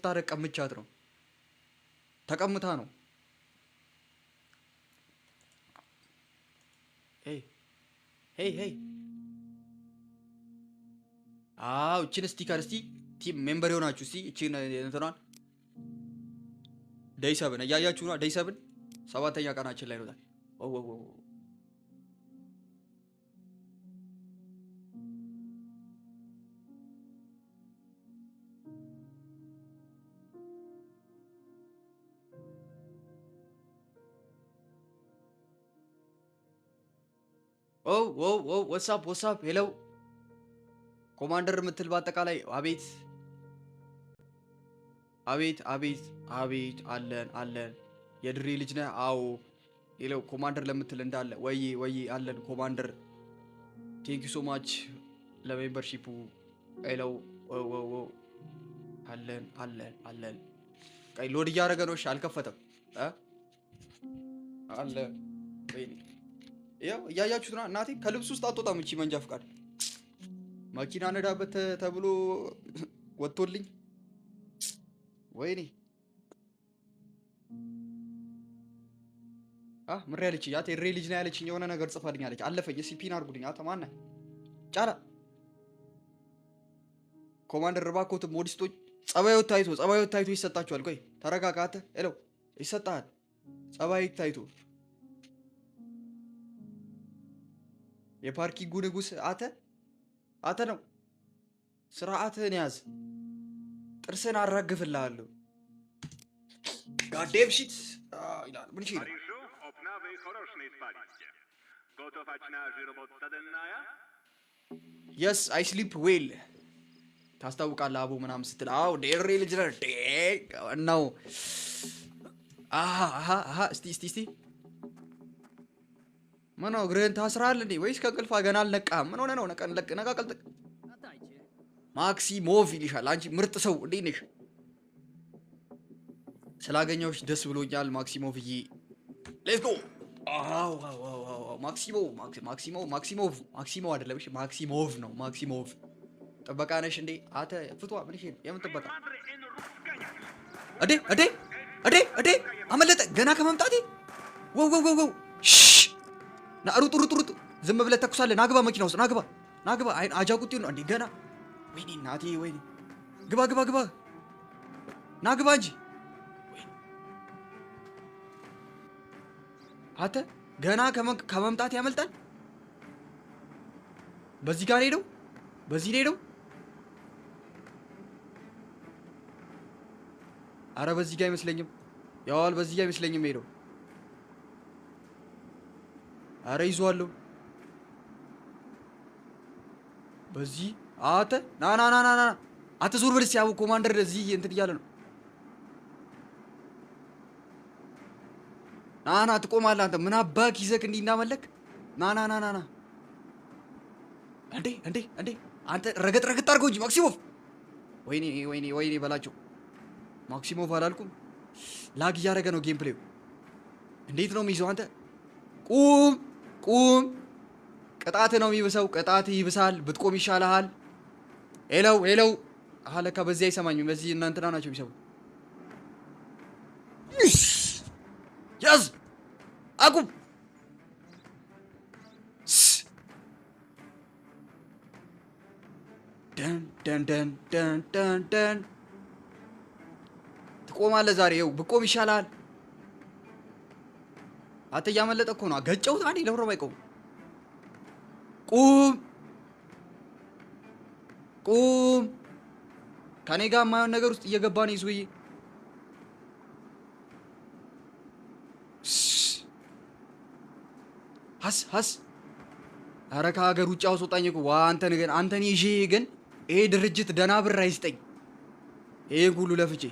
ስታረቅ ቀምቻት ነው ተቀምታ ነው ሄይ ሄይ እቺን ስቲከር እስቲ ቲም ሜምበር ሆናችሁ እስቲ እቺን እንትናን ዴይ 7 እያያችሁ ነው ዴይ 7 7ኛ ቀናችን ላይ ነው what's up hello ኮማንደር ምትል በአጠቃላይ አቤት አለን የድሬ ልጅ ነህ አዎ ሄሎ ኮማንደር ለምትል እንዳለ ወይ አለን ኮማንደር ቴንክ ዩ ሶ ማች ለሜምበርሺፑ ሄሎ አለን ቀይ ሎድ እያደረገ ነው እሺ አልከፈተም አለ ወይኔ ያው እያያችሁት ነው እናቴ ከልብስ ውስጥ አትወጣም እቺ መንጃ ፍቃድ መኪና ነዳበት ተብሎ ወጥቶልኝ ወይኔ ምሬ ያለች ያቴ ሬ ልጅ ነው ያለችኝ የሆነ ነገር ጽፋልኝ አለች አለፈኝ ሲፒን አርጉልኝ ማነ ጫላ ኮማንደር ባኮት ሞዲስቶች ጸባዩ ታይቶ ይሰጣችኋል ቆይ ተረጋጋተ ሄሎ ይሰጣል ጸባዩ ታይቶ የፓርኪንጉ ንጉስ አተ ነው ስርዓትህን ያዝ ጥርስን አራግፍልሃለሁ ጋዴም ሺት ይላል ምን ይችላል yes I sleep well ታስታውቃለህ አቡ ምናምን ስትል ዴሬ ልጅ ነው እስቲ ምን ነው ግርህን ታስራል እንዴ ወይስ ከቅልፋ ገና አልነቃህም ምን ሆነ ነው ነቃቀል ማክሲሞቭ ይልሻል አንቺ ምርጥ ሰው እንዴት ነሽ ስላገኘሁሽ ደስ ብሎኛል ማክሲሞቭዬ ሌትስ ጎ ማክሲሞ አይደለም እሺ ማክሲሞቭ ነው ማክሲሞቭ ጥበቃ ነሽ እንዴ አተ ፍቷ ምን እሺ የምን ጥበቃ እዴ አመለጠ ገና ከመምጣቴ ወው ሩጥ ዝም ብለህ ተኩሳለህ ናግባ መኪና ውስጥ ናግባ አይን አጃቁጤው ነው እንዴ ገና ወይኔ እናቴ ወይኔ ግባ ናግባ እንጂ አተ ገና ከመምጣት ያመልጣል በዚህ ጋር ሄደው አረ በዚህ ጋር አይመስለኝም ያዋል በዚህ ጋር አይመስለኝም ሄደው አረ ይዟለሁ በዚህ አተ ና አትዞር በልስ ያው ኮማንደር እዚህ እንትን እያለ ነው ና ትቆማለህ አንተ ምን አባክ ይዘክ እንዲህ እንዳመለክ ና እንዴ አንተ ረገጥ አድርገው እንጂ ማክሲሞቭ ወይኔ በላቸው ማክሲሞቭ አላልኩም ላግ እያደረገ ነው ጌም ፕሌው እንዴት ነው የሚይዘው አንተ ቁም ቅጣት ነው የሚብሰው ቅጣት ይብሳል ብትቆም ይሻልሃል ሄሎ ለካ በዚህ አይሰማኝም በዚህ እናንተና ናቸው የሚሰሙ ያዝ አቁም ደን ትቆማለህ ዛሬ ይኸው ብቆም ይሻልሃል አተ እያመለጠ እኮ ነው ገጨውት አንዴ ለብሮ ባይቆም ቁም ከኔ ጋር የማይሆን ነገር ውስጥ እየገባ ነው ይዙይ ሀስ አረ ከሀገር ውጭ አውጣኝ እኮ አንተን ይዤ ግን ይሄ ድርጅት ደና ብር አይስጠኝ ይሄ ሁሉ ለፍቼ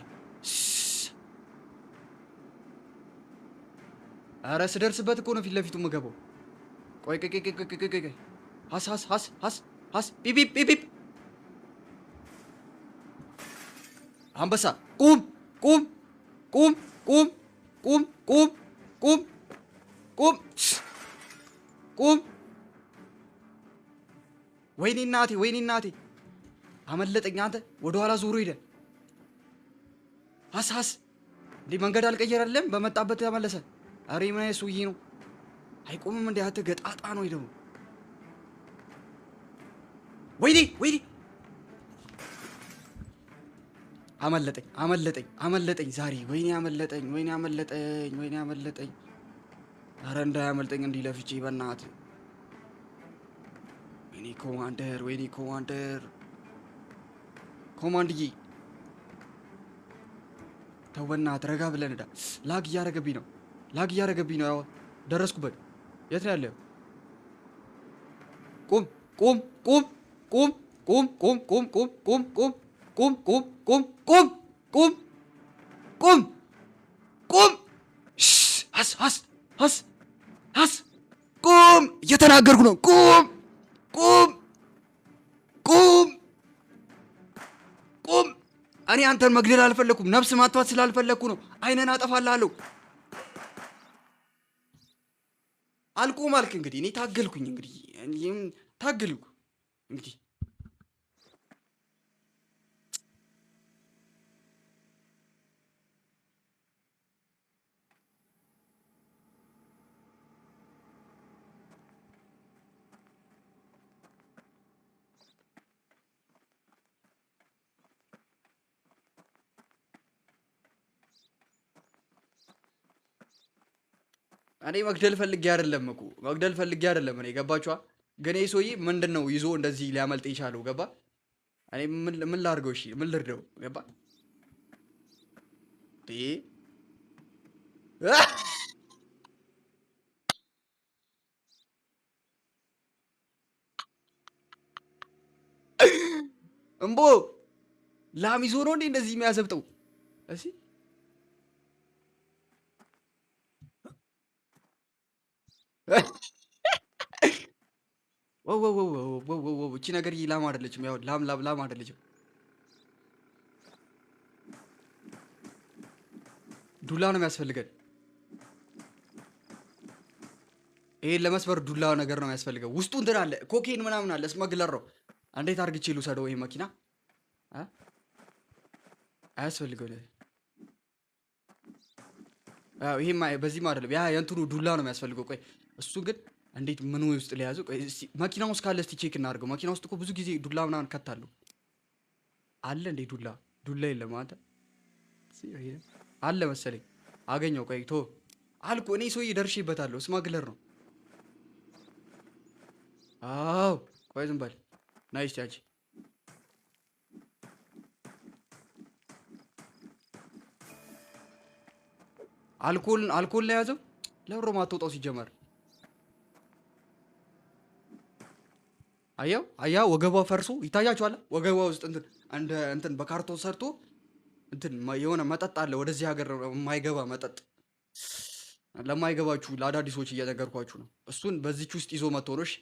አረ ስደርስበት እኮ ነው ፊት ለፊቱ የምገባው ቆይ ሀስ ፒፒፕ አንበሳ ቁም ወይኔ እናቴ አመለጠኝ አንተ ወደ ኋላ ዞሮ ሄደ ሀስ እንዴ መንገድ አልቀየረለም በመጣበት ተመለሰ። አሬ ምን አይነት ሰውዬ ነው? አይቆምም እንዴ አንተ ገጣጣ ነው ይደው። ወይኔ አመለጠኝ ዛሬ። ወይኔ አመለጠኝ። አረ እንዳያመልጠኝ እንዲህ ለፍቼ በእናት። ወይኔ ኮማንድዬ ተው በእናትህ ረጋ ብለን ዳ። ላግ እያረገብኝ ነው። ያው ደረስኩበት። የት ነው ያለው? ቁም ቁም እየተናገርኩ ነው። ቁም እኔ አንተን መግደል አልፈለኩም፣ ነፍስ ማጥፋት ስላልፈለኩ ነው። አይነን አጠፋልሃለሁ። አልቆም አልክ እንግዲህ። እኔ ታገልኩ እንግዲህ እኔ መግደል ፈልጌ አይደለም እኔ ገባችኋ? ግን ይሄ ሰውዬ ምንድን ነው ይዞ እንደዚህ ሊያመልጥ የቻለው? ገባ? እኔ ምን ላድርገው? እሺ ምን ልርደው? ገባ? እምቦ ላም ይዞ ነው እንዴ እንደዚህ የሚያሰብጠው? እሺ እቺ ነገር ላም አይደለችም። ያው ላም አይደለችም። ዱላ ነው የሚያስፈልገን። ይሄን ለመስበር ዱላ ነገር ነው የሚያስፈልገው። ውስጡ እንትን አለ፣ ኮኬን ምናምን አለ። ስመግለር ነው። እንዴት አድርግቼ ልውሰደው? ይሄ መኪና አያስፈልገው። ይሄ በዚህም አይደለም። ያ የእንትኑ ዱላ ነው የሚያስፈልገው። ቆይ እሱ ግን እንዴት ምን ውስጥ ሊያዘው? ቆይ እስቲ መኪና ውስጥ ካለ እስቲ ቼክ እናድርገው። መኪና ውስጥ እኮ ብዙ ጊዜ ዱላ ምናምን ከታሉ። አለ እንዴ ዱላ የለም። አንተ አለ መሰለኝ። አገኘው። ቆይ ቶ አልኩ። እኔ ሰውዬ ደርሼበታለሁ። ስማግለር ነው። አዎ ቆይ ዝም በል። ናይስ ያቺ አልኮል ላይ ያዘው። ለብሮ ማትወጣው ሲጀመር አያው ወገቧ ፈርሶ ይታያችኋል። ወገቧ ውስጥ እንትን በካርቶን ሰርቶ እንትን የሆነ መጠጥ አለ። ወደዚህ ሀገር የማይገባ መጠጥ። ለማይገባችሁ ለአዳዲሶች እየነገርኳችሁ ነው። እሱን በዚች ውስጥ ይዞ መጥቶ ነው። እሺ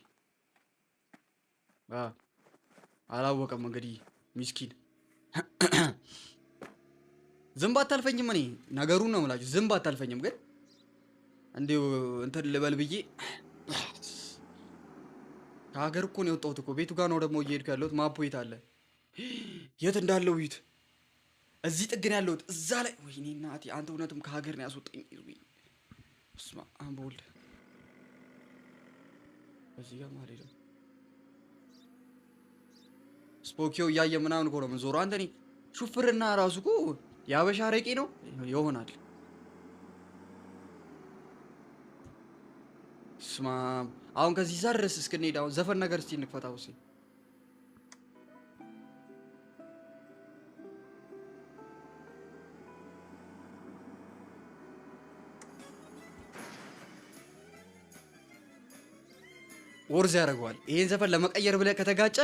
አላወቀም እንግዲህ ሚስኪን። ዝም ባታልፈኝም እኔ ነገሩን ነው የምላችሁ። ዝም ባታልፈኝም ግን እንዲሁ እንትን ልበል ብዬ ከሀገር እኮ ነው የወጣሁት እኮ። ቤቱ ጋር ነው ደግሞ እየሄድኩ ያለሁት። ማፖ የት አለ? የት እንዳለው ይት እዚህ ጥግን ያለሁት እዛ ላይ። ወይኔ እናቴ አንተ እውነትም ከሀገር ነው ያስወጣኝ። ስማ አንበውል እዚህ ጋር ማለት ነው። ስፖኪዮ እያየ ምናምን እኮ ነው የምንዞረው። አንተ እኔ ሹፍርና ራሱ እኮ የአበሻ አረቄ ነው ይሆናል። ስማ አሁን ከዚህ ዛሬስ እስክንሄድ አሁን ዘፈን ነገር እስቲ እንክፈታው። እስኪ ወርዝ ያደርገዋል። ይሄን ዘፈን ለመቀየር ብለህ ከተጋጨ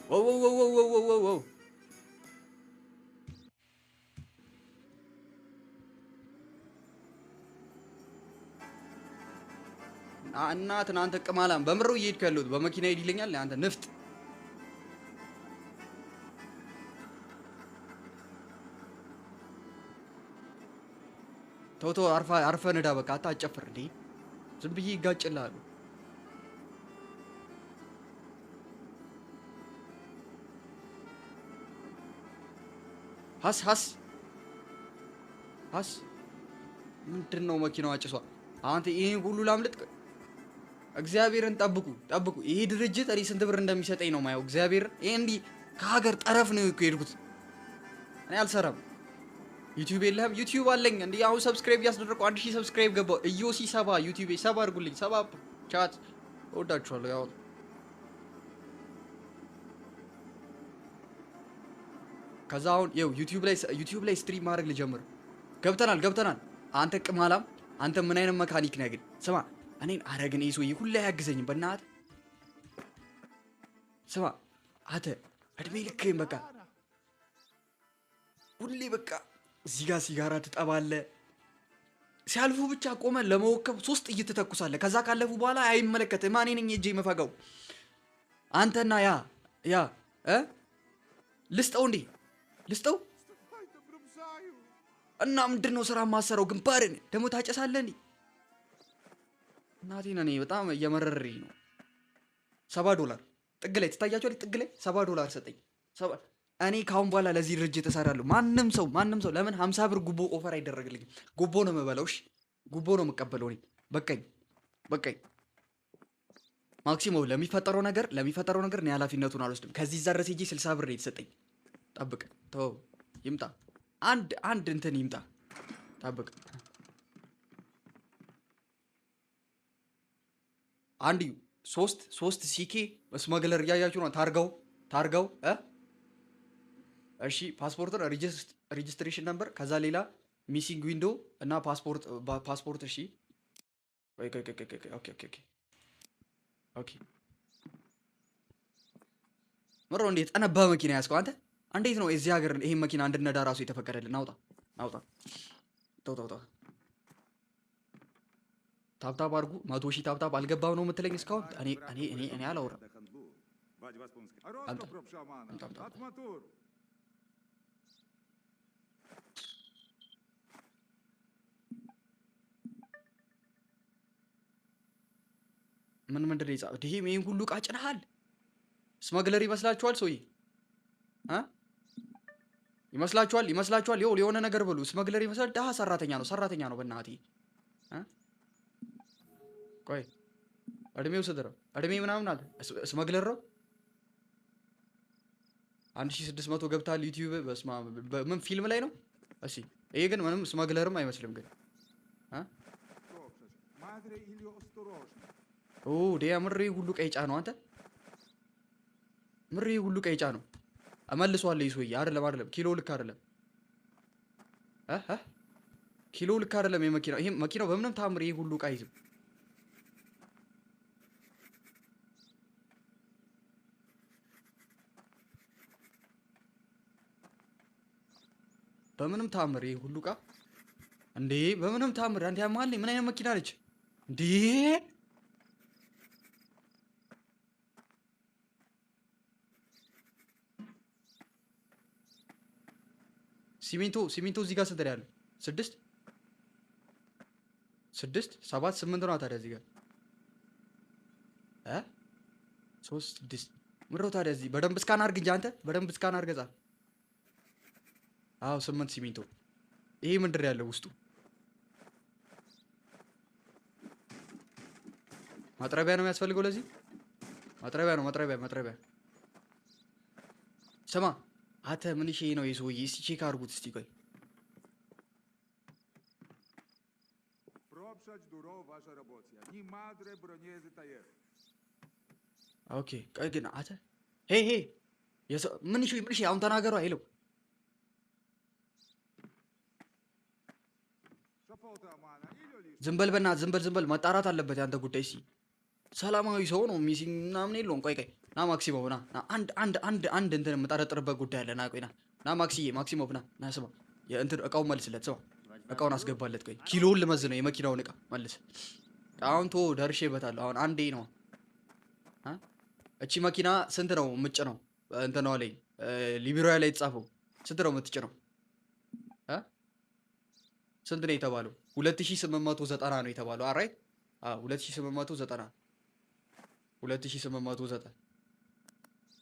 ወው እና ትናንት ቅማላም በምሮ እየሄድኩ ያለሁት በመኪና ሄድ ይለኛል። አንተ ንፍጥ ተው ተው፣ አርፈ ንዳ በቃ አታጨፍር እንዴ። ዝም ብዬ ይጋጭልሃሉ። ሀስ ሀስ ሀስ ምንድን ነው መኪናዋ ጭሷ? አንተ ይሄን ሁሉ ላምልጥ? እግዚአብሔርን ጠብቁ ጠብቁ። ይሄ ድርጅት እኔ ስንት ብር እንደሚሰጠኝ ነው ማየው። እግዚአብሔር ይሄ እንዲህ ከሀገር ጠረፍ ነው እኮ የሄድኩት። እኔ አልሰራም። ዩቲዩብ የለህም? ዩቲዩብ አለኝ። እንዲህ አሁን ሰብስክራይብ እያስደረግኩ 1000 ሰብስክራይብ ገባው። ኢዮሲ 70 ዩቲዩብ 70 አድርጉልኝ። 70 ቻት እወዳችኋለሁ። ያው ከዛ አሁን ይኸው ዩቲዩብ ላይ ስትሪም ማድረግ ልጀምር። ገብተናል። አንተ ቅማላም፣ አንተ ምን አይነት መካኒክ ነህ ግን? ስማ እኔን አረግን ይሄ ሰውዬ ሁሌ አያግዘኝም። በእናትህ ስማ አንተ እድሜ ልክህን በቃ ሁሌ በቃ እዚህ ጋር ሲጋራ ትጠባለህ። ሲያልፉ ብቻ ቆመን ለመወከብ 3 ጥይት ትተኩሳለህ። ከዛ ካለፉ በኋላ አይመለከትህም። እኔ ነኝ እጄ የምፈጋው አንተና ያ ልስጠው እንዴ ልስጠው እና ምንድን ነው ስራ ማሰረው? ግንባርን ደግሞ ታጨሳለህ እንዴ? እናቴን እኔ በጣም እየመረረኝ ነው። $70 ጥግ ላይ ትታያቸዋል። ጥግ ላይ $70 ሰጠኝ። እኔ ካሁን በኋላ ለዚህ ድርጅት እሰራለሁ። ማንም ሰው ለምን 50 ብር ጉቦ ኦፈር አይደረግልኝም? ጉቦ ነው የምበላው። እሺ ጉቦ ነው የምቀበለው እኔ። በቃኝ። ማክሲሞ ለሚፈጠረው ነገር እኔ ኃላፊነቱን አልወስድም። ከዚህ እዛ ድረስ ሄጄ 60 ብር የተሰጠኝ። ጠብቅ፣ ተው ይምጣ። አንድ እንትን ይምጣ። ጠብቅ። አንድ 3 ሲኬ ስመግለር እያያችሁ ነው። ታርጋው እሺ ፓስፖርትን ሬጂስትሬሽን ነምበር፣ ከዛ ሌላ ሚሲንግ ዊንዶ እና ፓስፖርት። እሺ ኦኬ ምሮ እንዴት ጠነባ መኪና ያዝከው አንተ? እንዴት ነው እዚህ ሀገር ይሄን መኪና እንድነዳ ራሱ የተፈቀደልን? አውጣ ተው ታብታብ አድርጉ። 100 ሺህ ታብታብ አልገባም ነው የምትለኝ እስካሁን? እኔ አላወራም። ምንድን ነው የጻፈው? ይሄን ሁሉ ዕቃ ጭነሃል? ስመግለር ይመስላችኋል? ሰውዬ ይመስላችኋል? ይኸው የሆነ ነገር በሉ። ስመግለር ይመስላል? ደሃ ሰራተኛ ነው በእናትህ። ቆይ እድሜው ስንት ነው? እድሜ ምናምን አለ። ስመግለር ነው። 1600 ገብታል ዩቲዩብ። በስማ ምን ፊልም ላይ ነው? እሺ ይሄ ግን ምንም ስመግለርም አይመስልም ግን ምሬ ሁሉ ቀይጫ ነው አንተ። ምሬ ሁሉ ቀይጫ ነው። እመልሰዋለሁ። ይሶይ አይደለም ኪሎ ልክ አይደለም። ኪሎ ልክ አይደለም። ይሄ መኪናው በምንም ታምር ይሄ ሁሉ ዕቃ አይዝም። በምንም ታምር ይሄ ሁሉ ዕቃ እንዴ! በምንም ታምር አንተ ያማል። ምን አይነት መኪና ነች እንዴ? ሲሚንቶ እዚህ ጋር ስንት ነው ያለው? 6 7 8 ነው ታዲያ እዚህ ጋር 3 6 ምነው ታዲያ እዚህ በደንብ እስካን አድርግ እንጂ አንተ በደንብ እስካን አድርገህ ጻፍ። አዎ 8 ሲሚንቶ። ይሄ ምንድን ነው ያለው ውስጡ? ማጥረቢያ ነው የሚያስፈልገው ለዚህ። ማጥረቢያ። ስማ አንተ ምን ይሄ ነው የሰውዬ? እስቲ ቼክ አድርጉት እስቲ። ቆይ ኦኬ ቆይ ግን አንተ ሄ ምን ይሄ አሁን ተናገሩ አይለው። ዝም በል ማጣራት አለበት ያንተ ጉዳይ። እስቲ ሰላማዊ ሰው ነው ሚሲንግ ምናምን የለውም። ቆይ ና ማክሲሞ ና አንድ እንትን የምጠረጥርበት ጉዳይ አለ። ና ማክሲሞ ና ስማ፣ የእንትን እቃውን መልስለት። ስማ እቃውን አስገባለት። ቆይ ኪሎውን ልመዝ ነው የመኪናውን እቃ መልስ። አሁን ቶ ደርሼበታለሁ። አሁን አንዴ ነው። እቺ መኪና ስንት ነው የምትጭነው? እንትኗ ላይ ሊቢሮያ ላይ የተጻፈው ስንት ነው የምትጭነው? ስንት ነው የተባለው? 2890 ነው የተባለው። አራይት 2890 2890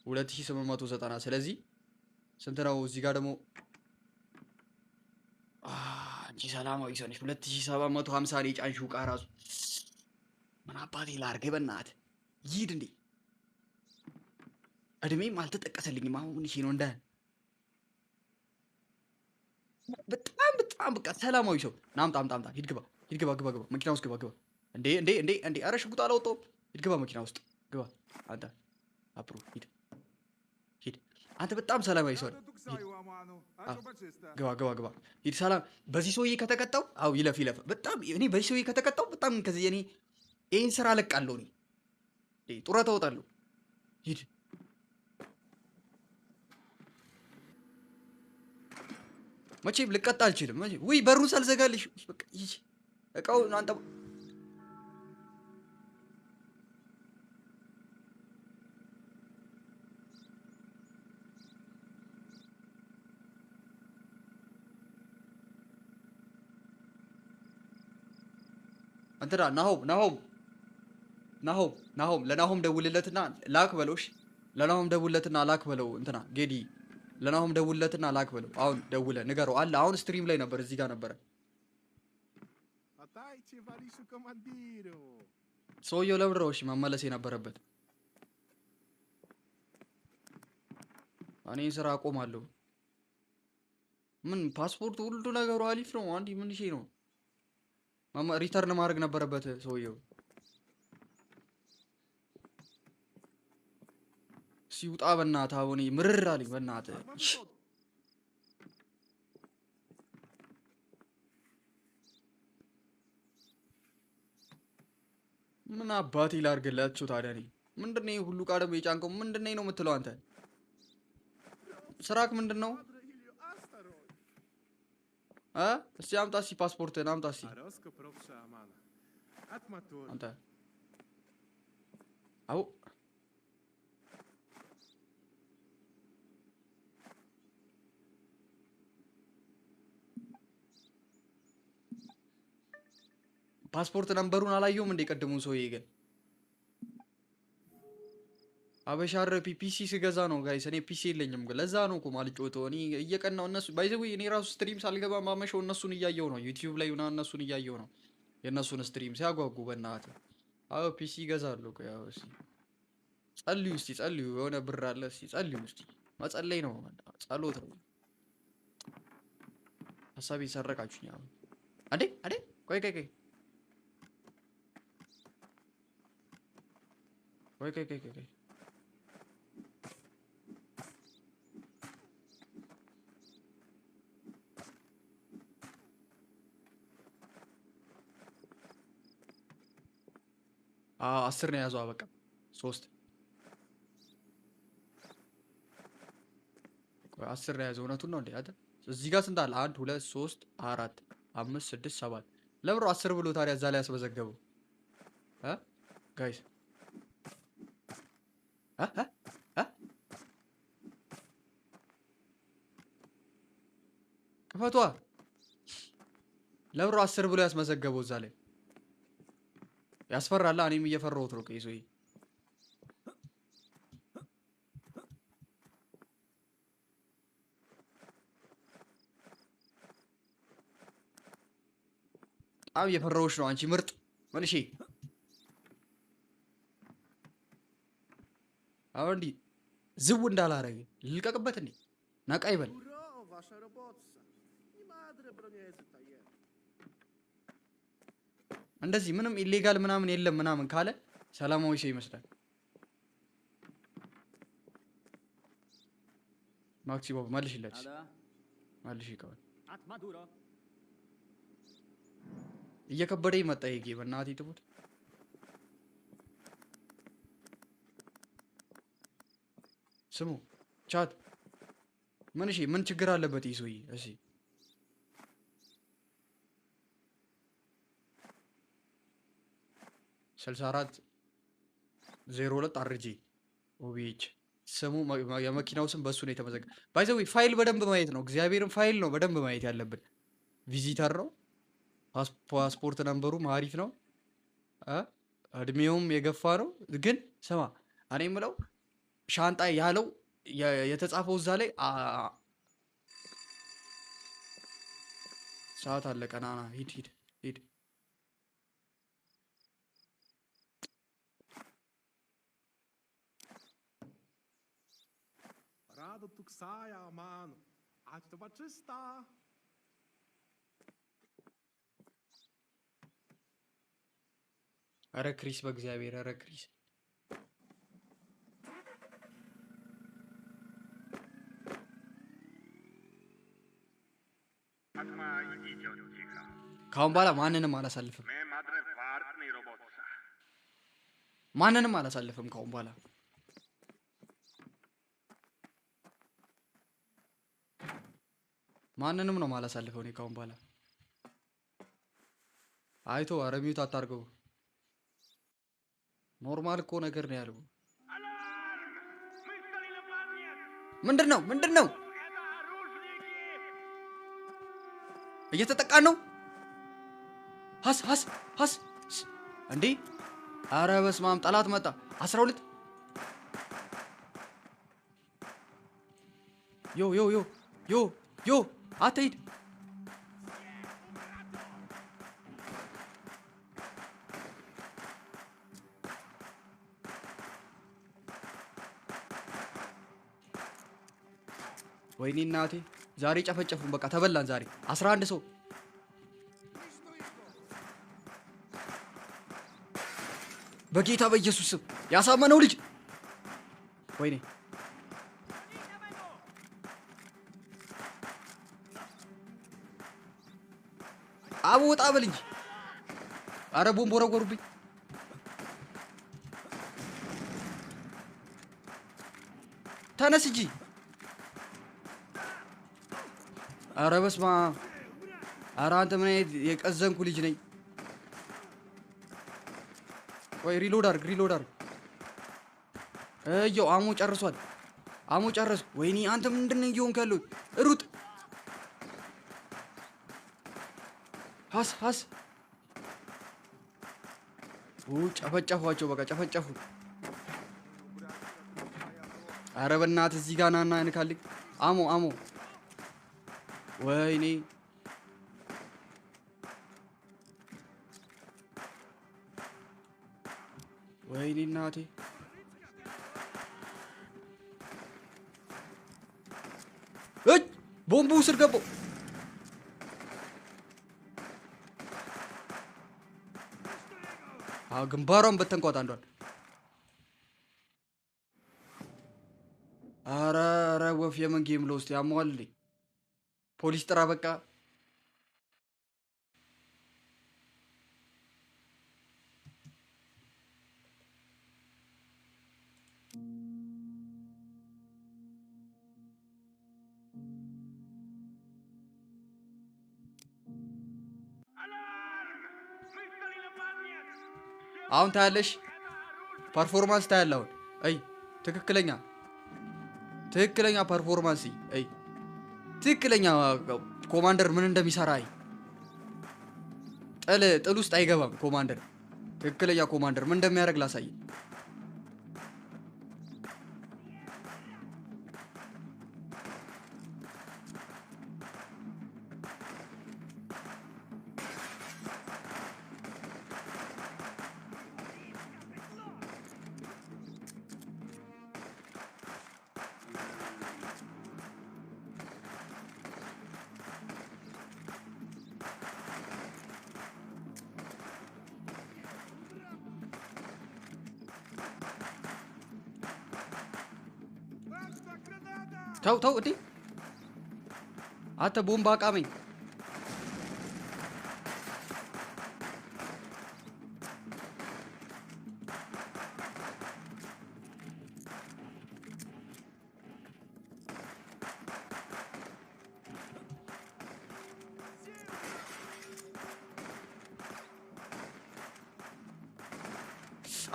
2890 ስለዚህ ስንት ነው? እዚህ ጋር ደግሞ አንቺ ሰላማዊ ሰው ነሽ። 2750 ነው የጫንሽው ዕቃ ራሱ። ምን አባቴ ላድርግ በእናትህ ይሂድ እንዴ? እድሜም አልተጠቀሰልኝም። አሁን እሺ ነው እንደ በጣም በቃ ሰላማዊ ሰው ናምጣ አምጣ ሂድ ግባ ግባ መኪና ውስጥ ግባ እንዴ ኧረ ሽጉጥ አላወጣሁም። ሂድ ግባ መኪና ውስጥ ግባ አንተ አፕሩ ሂድ አንተ በጣም ሰላማዊ ሰው ግባ ሂድ ሰላም። በዚህ ሰውዬ ከተቀጣው ይለፍ በጣም እኔ በዚህ ሰውዬ ከተቀጣው በጣም ከዚህ እኔ ይሄን ስራ አለቃለሁ። እኔ ጡረታ እወጣለሁ። ሂድ መቼም ልቀጣ አልችልም። ውይ በሩን ሳልዘጋልሽ በቃ ይሄ እቃው አንተ እንትና ናሆም ለናሆም ደውልለትና ላክ በለው። እሺ ለናሆም ደውልለትና ላክ በለው። እንትና ጌዲ ለናሆም ደውልለትና ላክ በለው። አሁን ደውለ ንገረው አለ። አሁን ስትሪም ላይ ነበር፣ እዚህ ጋር ነበረ። ሰውየው ለምንድን ነው እሺ መመለስ የነበረበት? እኔ ስራ አቆማለሁ። ምን ፓስፖርት ሁሉ ነገሩ አሪፍ ነው። አንዲ ምን እሺ ነው ሪተርን ማድረግ ነበረበት ሰውየው። ሲውጣ በእናትህ አሁን ምርር አለኝ በእናትህ። ምን አባቴ ላድርግላችሁ ታዲያ? እኔ ምንድን ነው ሁሉ ዕቃ ደግሞ የጫንከው? ምንድን ነው የምትለው አንተ? ስራክ ምንድን ነው? እስቲ አምጣ እስቲ ፓስፖርትህን አምጣ እስቲ አንተ። አው ፓስፖርት ነምበሩን አላየሁም እንደ ቀድሙን ሰውዬ ግን አበሻር ፒሲ ስገዛ ነው ጋይስ። እኔ ፒሲ የለኝም ግን ለዛ ነው እኮ ማልጮተው። እኔ እየቀናው እነሱ ባይዘው እኔ ራሱ ስትሪም ሳልገባ ማመሸው እነሱን እያየው ነው። ዩቲዩብ ላይ እና እነሱን እያየው ነው የእነሱን ስትሪም ሲያጓጉ በእናትህ። አዎ ፒሲ ይገዛሉ። ያው እስቲ ጸልዩ፣ እስቲ ጸልዩ። የሆነ ብር አለ እስቲ ጸልዩ። እስቲ መጸለይ ነው ጸሎት ነው። ሀሳቤ ሰረቃችሁኝ አሁን። አዴ ቆይ አስር ነው የያዘው። በቃ 3 10 ነው የያዘው። እውነቱን ነው እንዴ? አተ እዚህ ጋር ስንት አለ? 1 2 3 4 5 6 7 ለብሮ 10 ብሎ ታዲያ እዛ ላይ ያስመዘገበው ጋይስ ክፈቷ። ለብሮ 10 ብሎ ያስመዘገበው እዛ ላይ ያስፈራል። እኔም እየፈራሁት ነው። ከይሶይ በጣም እየፈራሁሽ ነው አንቺ ምርጥ መልሺ። አሁን እንዲህ ዝው እንዳላረገ ልልቀቅበት እንዴ? ነቃ ይበል። እንደዚህ ምንም ኢሌጋል ምናምን የለም ምናምን ካለ ሰላማዊ ሰው ይመስላል። ማክሲሞ መልሽለት መልሽ ይቀበል። እየከበደኝ መጣ ይሄ በእናትህ ትሙት። ስሙ ቻት ምን እሺ ምን ችግር አለበት ይሄ ሰውዬ? እሺ 64 02 አርጂ ኦቢኤች ስሙ የመኪናው ስም በሱ ነው የተመዘገበው። ባይ ዘ ዌይ ፋይል በደንብ ማየት ነው። እግዚአብሔርን ፋይል ነው በደንብ ማየት ያለብን። ቪዚተር ነው ፓስፖርት ነምበሩም አሪፍ ነው። እድሜውም የገፋ ነው። ግን ስማ እኔ የምለው ሻንጣ ያለው የተጻፈው እዛ ላይ ሰዓት አለቀ። ና ሂድ ሂድ ሂድ። Rado tu saia, mano. Acho que batista. ኧረ ክሪስ በእግዚአብሔር ኧረ ክሪስ ካሁን በኋላ ማንንም አላሳልፍም። ማንንም አላሳልፍም ካሁን በኋላ ማንንም ነው ማላሳልፈው እኔ ካሁን በኋላ። አይቶ ኧረ ሚውት አታርገው። ኖርማል እኮ ነገር ነው ያለው። ምንድነው ምንድነው? እየተጠቃን ነው። ሀስ እንዴ! አረ በስመ አብ ጠላት መጣ። 12 ዮ አትሂድ። ወይኔ እናቴ ዛሬ ጨፈጨፉን። በቃ ተበላን ዛሬ 11 ሰው። በጌታ በኢየሱስ ስም ያሳመነው ልጅ ወይኔ አቡ ወጣ በል እንጂ። አረ ቦምብ ወረወሩብኝ። ተነስ እንጂ። አረ በስመ አብ። አረ አንተ ምን አይነት የቀዘንኩ ልጅ ነኝ። ወይ ሪሎድ አድርግ። እየው አሞ ጨርሷል። አሞ ጨረስ። ወይኔ አንተ ምንድን ነው እየሆንክ ያለው? ሩጥ። ሀስ ጨፈጨፏቸው። በቃ ጨፈጨፉ። አረ በእናትህ እዚህ ጋር ናና እንካልኝ። አሞ ወይኔ እናቴ ቦምቡ ስር ገባው። ግንባሯን በተንኳት አንዷን። አረ ወፍ የምን ጌም ለውስጥ ያሟል። ፖሊስ ጥራ በቃ። አሁን ታያለሽ፣ ፐርፎርማንስ ታያለህ። አሁን ትክክለኛ ፐርፎርማንስ ትክክለኛ ኮማንደር ምን እንደሚሰራ ጥል ውስጥ አይገባም ኮማንደር። ትክክለኛ ኮማንደር ምን እንደሚያደርግ ላሳይ። ተው እንዴ አንተ ቦምብ አቃመኝ።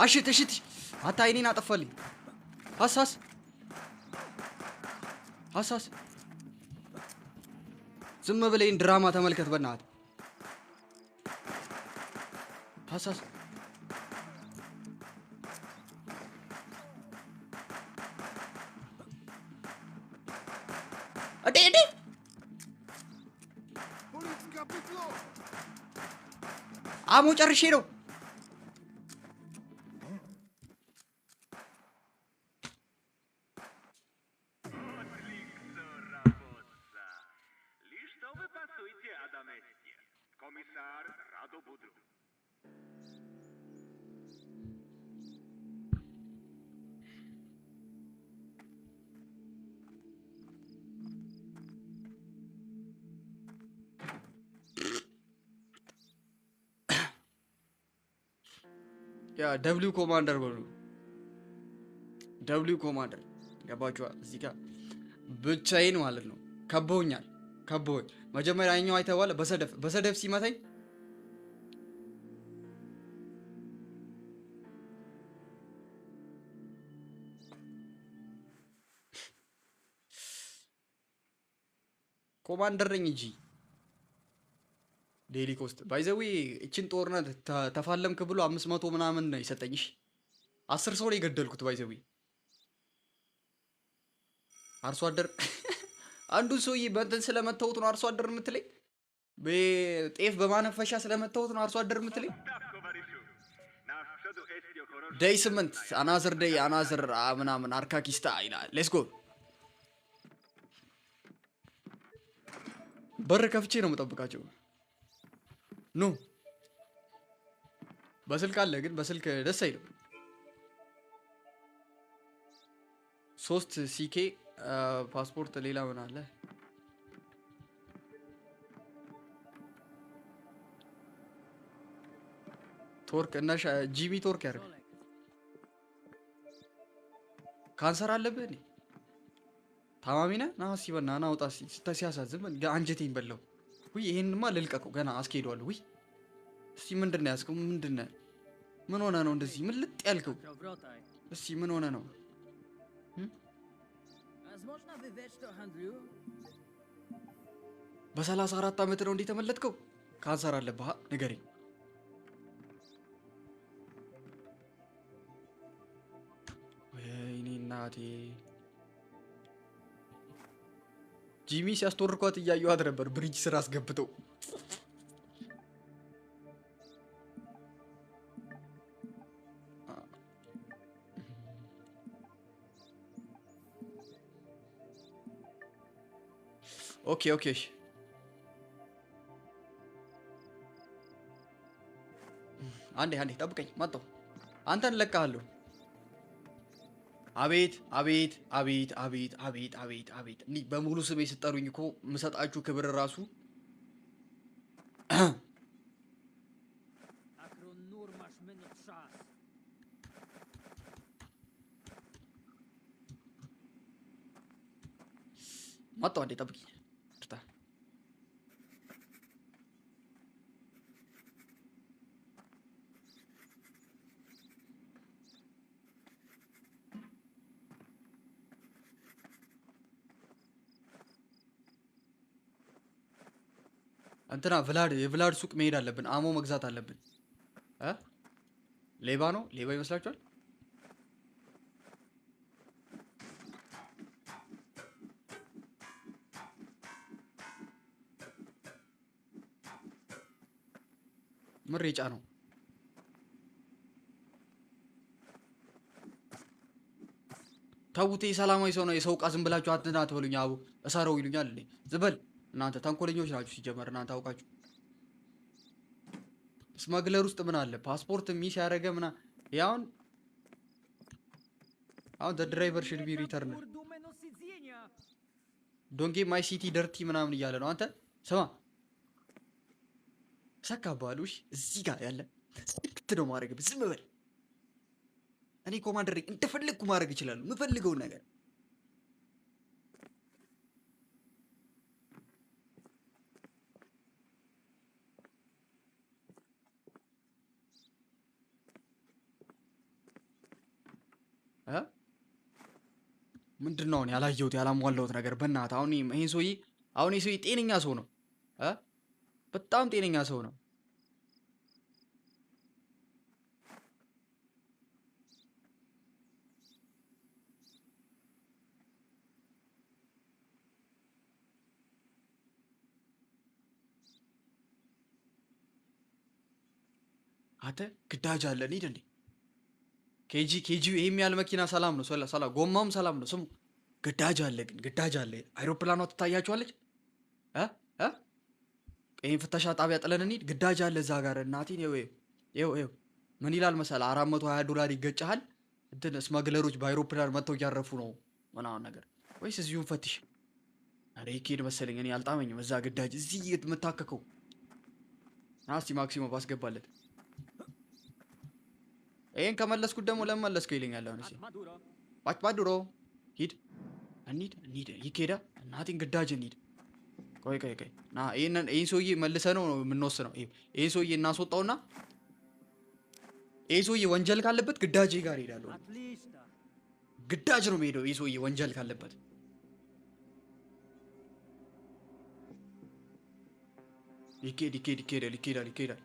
እሽት አንተ አይኔን አጠፋልኝ። ሀሳስ ዝም ብለኝ ድራማ ተመልከት በእናትህ። ሀሳስ እዴ Police capitolo! አሞ ጨርሼ ነው። Komisar Rado Budru. ያ ደብሊው ኮማንደር በሉ። ደብሊው ኮማንደር ገባችኋ? እዚህ ጋር ብቻዬን ማለት ነው። ከበውኛል። ከበውኝ መጀመሪያ ያኛው አይተዋል። በሰደፍ ሲመታኝ ኮማንደር ነኝ እንጂ ዴሊ ኮስት ባይዘዌ እችን ጦርነት ተፋለምክ ብሎ 500 ምናምን ነው የሰጠኝሽ። 10 ሰው ነው የገደልኩት። ባይዘዌ አርሶ አደር አንዱን ሰውዬ በእንትን ስለመተውት ነው አርሶ አደር የምትለኝ። ጤፍ በማነፈሻ ስለመተውት ነው አርሶ አደር የምትለኝ። ደይ 8 አናዝር ደይ አናዝር ምናምን አርካኪስታ ይላል። ሌትስ ጎ በር ከፍቼ ነው የምጠብቃቸው። ኖ በስልክ አለ፣ ግን በስልክ ደስ አይልም። 3 ሲኬ ፓስፖርት፣ ሌላ ምን አለ? ቶርክ እና ጂሚ ቶርክ ያደርግ። ካንሰር አለብህ እንዴ? ታማሚ ነህ? ና ሲበና ና ውጣ። ሲያሳዝን አንጀቴን በላው። ውይ ይሄንማ ልልቀቀው፣ ገና አስኬደዋለሁ። ውይ እስቲ ምንድን ነው ያዝከው? ምንድን ነው? ምን ሆነ ነው እንደዚህ ምን ልጥ ያልከው? እስቲ ምን ሆነ ነው? በ34 ዓመት ነው እንዴ ተመለጥከው? ካንሰር አለብህ ንገረኝ። ወይኔ እናቴ። ጂሚ ሲያስተወርኳት እያየኋት ነበር፣ ብሪጅ ስራ አስገብተው። ኦኬ ኦኬ አንዴ ጠብቀኝ፣ መጣሁ። አንተን እለቅሃለሁ። አቤት አቤት አቤት አቤት አቤት አቤት አቤት! እንዲህ በሙሉ ስሜ ስጠሩኝ እኮ የምሰጣችሁ ክብር ራሱ መጣሁ። አንዴ ጠብቂኝ። እንትና የቭላድ ሱቅ መሄድ አለብን። አሞ መግዛት አለብን። ሌባ ነው? ሌባ ይመስላችኋል? ምሬጫ ነው። ተውቴ ሰላማዊ ሰው ነው። የሰው ዕቃ ዝም ብላችሁ አትና አትበሉኝ። አቡ እሰረው ይሉኛል እንዴ? ዝበል እናንተ ተንኮለኞች ናችሁ። ሲጀመር እናንተ አውቃችሁ። ስማግለር ውስጥ ምን አለ? ፓስፖርት ሚስ ያደረገ ምና ያውን አሁን the driver should be returned don't give my city dirty ምናምን እያለ ነው። አንተ ስማ ሰካባሉሽ እዚህ ጋር ያለ ስክት ነው ማድረግ። ዝም በል። እኔ ኮማንደር እንደፈለግኩ ማድረግ እችላለሁ የምፈልገውን ነገር። ምንድን ነው ያላየሁት ያላሟላሁት ነገር? በእናትህ አሁን ይሄ ሰውዬ ጤነኛ ሰው ነው። በጣም ጤነኛ ሰው ነው። አንተ ግዳጅ አለ እንሂድ እንዴ ኬጂ ይሄም ያህል መኪና ሰላም ነው ሰላም ጎማውም ሰላም ነው ስሙ ግዳጅ አለ ግን ግዳጅ አለ አይሮፕላኗ ትታያችኋለች እ እ ይሄን ፍተሻ ጣቢያ ጥለን እንሂድ ግዳጅ አለ እዛ ጋር እናቴን ይኸው ምን ይላል መሰለህ $420 ይገጫሃል እንትን ስማግለሮች በአይሮፕላን መጥተው እያረፉ ነው ምናምን ነገር ወይስ እዚሁን ፈትሽ አረ ይኬድ መሰለኝ እኔ አልጣመኝም እዛ ግዳጅ እዚህ የምታከከው ናስቲ ማክሲሞ ባስገባለት ይሄን ከመለስኩት ደግሞ ለምን መለስከው ይለኛል አሁን እሺ ባድሮ ሂድ እንሂድ ይኬዳ እናቴን ግዳጅ እንሂድ ቆይ ና ይሄን ሰውዬ መልሰህ ነው የምንወስነው ይሄን ሰውዬ እናስወጣውና ይሄ ሰውዬ ወንጀል ካለበት ግዳጅ ጋር ይሄዳል ግዳጅ ነው የሚሄደው ይሄ ሰውዬ ወንጀል ካለበት ይኬዳል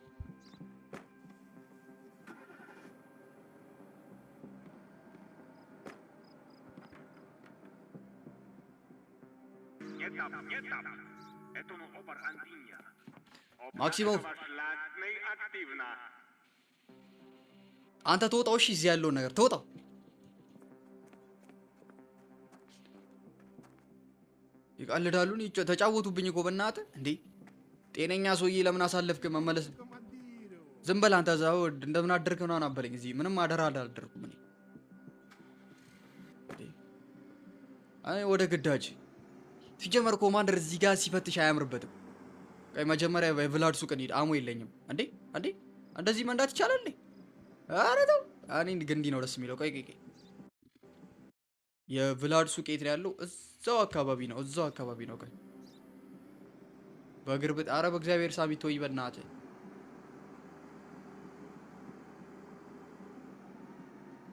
Nie tam. Это no opar Antinia. Максимов. Активна. አንተ ተወጣው እሺ እዚህ ያለው ነገር ተወጣው ይቀልዳሉ ተጫወቱብኝ እኮ በእናትህ እንዴ ጤነኛ ሰውዬ ለምን አሳለፍክ መመለስ ዝም በል አንተ እዛው እንደምን አደርክ ነው አናበለኝ እዚህ ምንም አደራ አላደርኩም እኔ አይ ወደ ግዳጅ ሲጀመር ኮማንደር እዚህ ጋር ሲፈትሽ አያምርበትም ቀይ መጀመሪያ በቭላድ ሱቅ እንሂድ አሞ የለኝም እንዴ እንደዚህ መንዳት ይቻላል እንዴ አረ ተው እኔ እንዲ ነው ደስ የሚለው ቆይ የቭላድ ሱቅ የት ነው ያለው እዛው አካባቢ ነው ቆይ በግርብት አረ በእግዚአብሔር ሳሚቶ ይበናት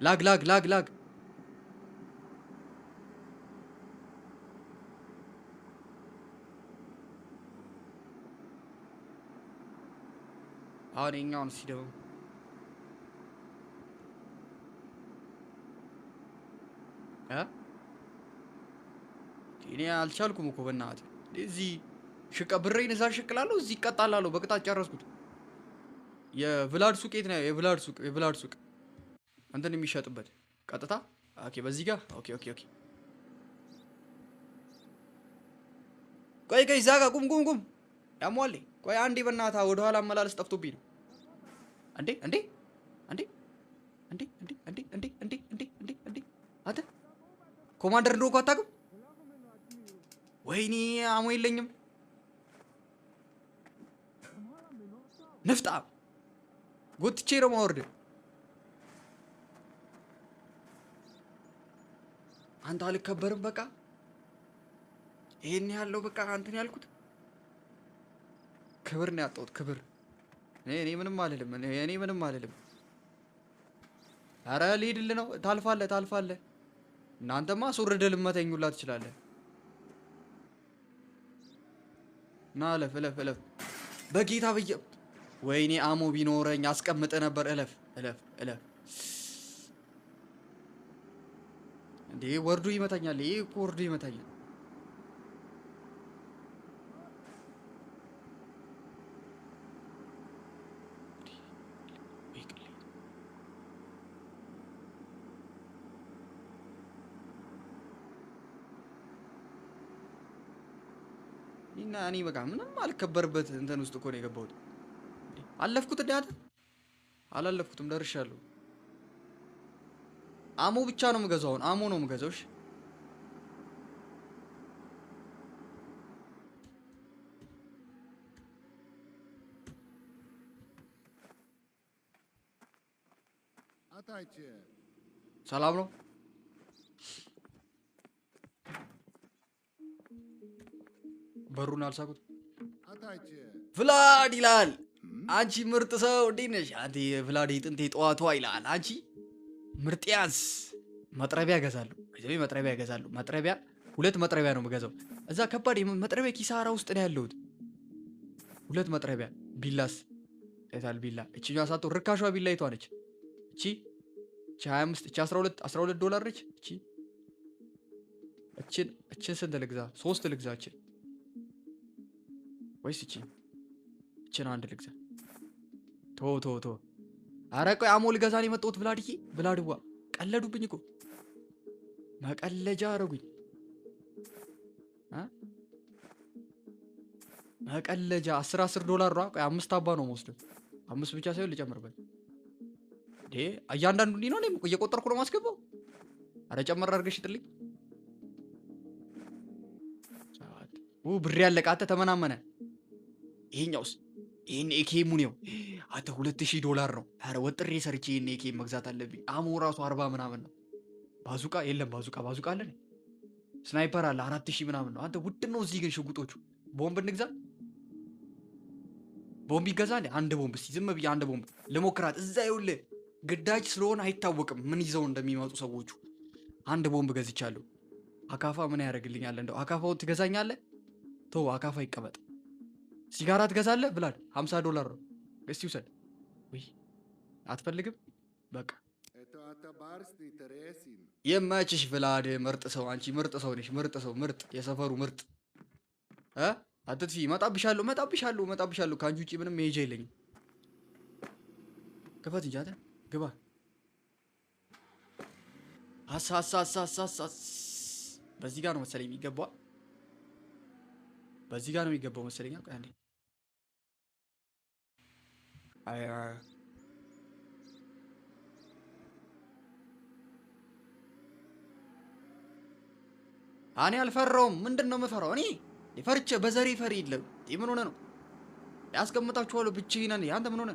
ላግ አሁን እኛውን ሲደው እኔ አልቻልኩም እኮ በእናትህ እዚህ ብሬን እዛ ሽቅላለሁ እዚህ ይቀጣላለሁ በቅጣት ጨረስኩት የቭላድ ሱቅ የት ነው የቭላድ ሱቅ እንትን የሚሸጥበት ቀጥታ ኦኬ በዚህ ጋር ኦኬ ቆይ እዛ ጋር ቁም ያሟል ቆይ አንዴ በእናትህ ወደ ኋላ አመላለስ ጠፍቶብኝ ነው እንዴ አንተ ኮማንደር እንደሆንኩ አታውቅም ወይኔ አሞ የለኝም ንፍጣ ጎትቼ ነው ማወርድ አንተ አልከበርም በቃ ይሄን ያለው በቃ አንተን ያልኩት ክብር ነው ያጣሁት ክብር እኔ ምንም አልልም አረ ልሂድልህ ነው ታልፋለህ እናንተማ ሱርደ ልመተኙላ ትችላለህ ና እለፍ በጌታ በየ ወይኔ አሞ ቢኖረኝ አስቀምጠ ነበር እለፍ እንዴ ወርዱ ይመታኛል ይሄ እኮ ወርዱ ይመታኛል እና እኔ በቃ ምንም አልከበርበት እንትን ውስጥ እኮ ነው የገባሁት አለፍኩት እንዳት አላለፍኩትም ደርሻለሁ አሞ ብቻ ነው የምገዛው አሞ ነው የምገዛው እሺ ሰላም ነው በሩን አልሳኩት ቭላድ ይላል አንቺ ምርጥ ሰው እንዴት ነሽ አንተ ቭላድ ጥንቴ ጠዋቷ ይላል አንቺ ምርጥያስ መጥረቢያ ገዛለሁ መጥረቢያ ሁለት መጥረቢያ ነው የምገዛው እዛ ከባድ መጥረቢያ ኪሳራ ውስጥ ነው ያለሁት ሁለት መጥረቢያ ቢላስ እታል ቢላ እቺኛው ሳቶ ርካሿ ቢላ ይቷ ነች እቺ 25 እቺ $12 ነች እቺን ስንት ልግዛ 3 ልግዛ ወይስ እቺን አንድ ልግዛ ቶ ኧረ ቆይ አሞ ልገዛ ነው የመጣሁት ብላድዬ ብላድዋ ቀለዱብኝ እኮ መቀለጃ አረጉኝ መቀለጃ 10 ዶላር ነው ቆይ 5 አባ ነው የምወስደው 5 ብቻ ሳይሆን ልጨምርበት እያንዳንዱ እንዲህ ነው እኔም እየቆጠርኩ ነው ማስገባው ኧረ ጨመር አድርገሽ ሽጥልኝ ብር ያለቀ አንተ ተመናመነ ይሄኛውስ ይሄን ኤኬሙ ነው አንተ 2000 ዶላር ነው ኧረ ወጥሬ ሰርቼ ይሄን ኤኬም መግዛት አለብኝ አሞ ራሱ 40 ምናምን ነው ባዙቃ የለም ባዙቃ አለ ስናይፐር አለ 4000 ምናምን ነው አንተ ውድ ነው እዚህ ግን ሽጉጦቹ ቦምብ እንግዛ ቦምብ ይገዛል አንድ ቦምብ እስቲ ዝም ብዬ አንድ ቦምብ ለሞክራት እዛ ይኸውልህ ግዳጅ ስለሆነ አይታወቅም ምን ይዘው እንደሚመጡ ሰዎቹ አንድ ቦምብ ገዝቻለሁ አካፋ ምን ያደርግልኛል እንደው አካፋውን ትገዛኛለህ ተው አካፋ ይቀመጥ ሲጋራ ትገዛለህ ብላድ 50 ዶላር ነው እስቲ ውሰድ ወይ አትፈልግም በቃ የማችሽ ብላድ ምርጥ ሰው አንቺ ምርጥ ሰው ነሽ ምርጥ ሰው ምርጥ የሰፈሩ ምርጥ አትጥፊ መጣብሻለሁ ካንቺ ውጪ ምንም መሄጃ የለኝም ክፈት እንጂ አንተ ግባ አሳሳሳሳሳስ በዚህ ጋር ነው መሰለኝ የሚገባው በዚህ ጋር ነው የሚገባው መሰለኝ ቆይ አንዴ እኔ አልፈራውም ምንድን ነው የምፈራው እኔ ፈርቼ በዘሬ ፈሪ የለም ምን ሆነ ነው ያስቀምጣችኋለሁ ብቻዬን ነኝ አንተ ምን ሆነ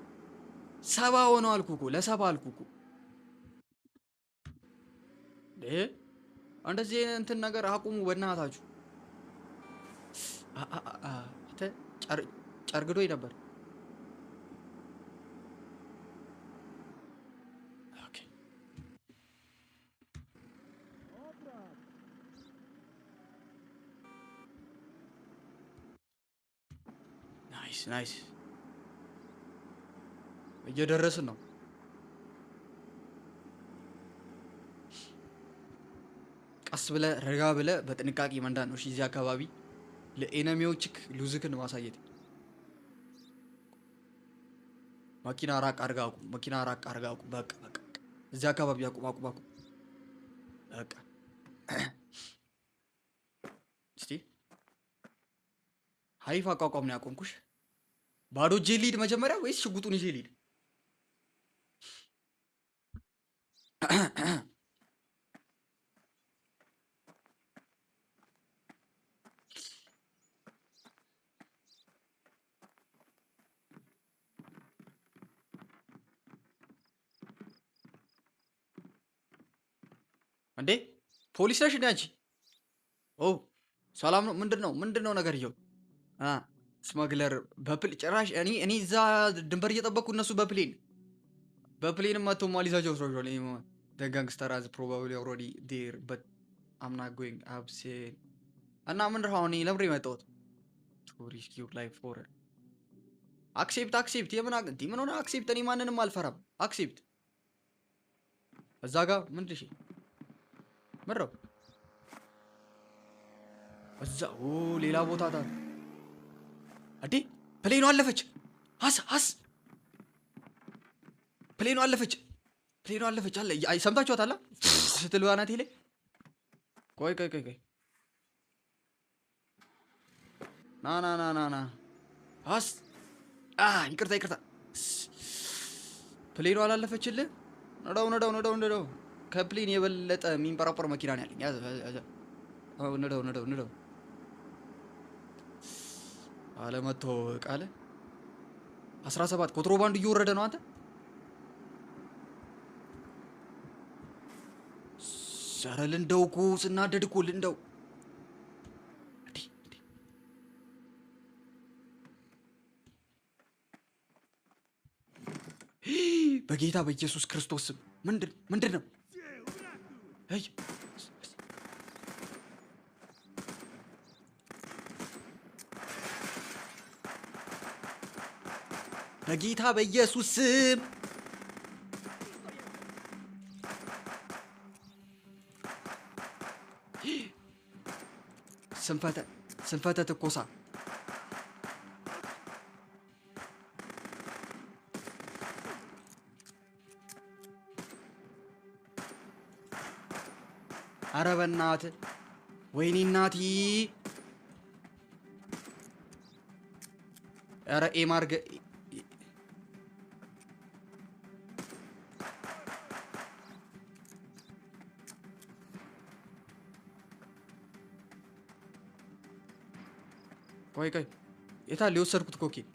ሰባ ሆነው አልኩህ እኮ ለሰባ አልኩህ እኮ እንደዚህ እንትን ነገር አቁሙ በእናታችሁ ጨርግዶኝ ነበር ናይስ እየደረስን ነው ቀስ ብለህ ረጋ ብለህ በጥንቃቄ መንዳት ነው እሺ እዚህ አካባቢ ለኤነሚዎችክ ሉዝክን ማሳየት መኪና ራቅ አድርጋ አቁም በቃ እዚህ አካባቢ አቁም በቃ እስቲ ሀሪፍ አቋቋም ነው ያቆምኩሽ ባዶ እጄ ልሂድ መጀመሪያ ወይስ ሽጉጡን ይዤ ልሂድ እንዴ ፖሊስ ነሽ እንዴ አንቺ ሰላም ነው ምንድነው ነገር ይኸው ስማግለር ጭራሽ እኔ እዛ ድንበር እየጠበቅኩ እነሱ በፕሌንም መጥቶ ማሊዛቸው ስሮሻል the gangster has probably already there but I'm not going absent እና ምን ሆነ ለምሬ መጣሁት to risk your life for accept ምን ሆነ accept እኔ ማንንም አልፈራም accept እዛ ጋር ምንድነሽ ምረው እዛ ሌላ ቦታ አዲ ፕሌኑ አለፈች ፕሌኑ አለፈች አለ ሰምታችኋታል ስትል ባናቴ ላይ ቆይ ና ይቅርታ ፕሌኑ አላለፈችልህ ነዳው ከፕሌን የበለጠ የሚንጠራጠር መኪና ነው ያለኝ ነዳው አለመቶ ቃለ 17 ኮንትሮባንድ እየወረደ ነው አንተ ኧረ ልንደው እኮ ስናደድ እኮ ልንደው በጌታ በኢየሱስ ክርስቶስ ስም ምንድን ነው በጌታ በኢየሱስ ስም ስንፈተ ትኮሳ ኧረ በእናትህ ወይኔ እናቴ ኧረ ኤም አድርገህ ቆይ የታለ የወሰድኩት ኮኬን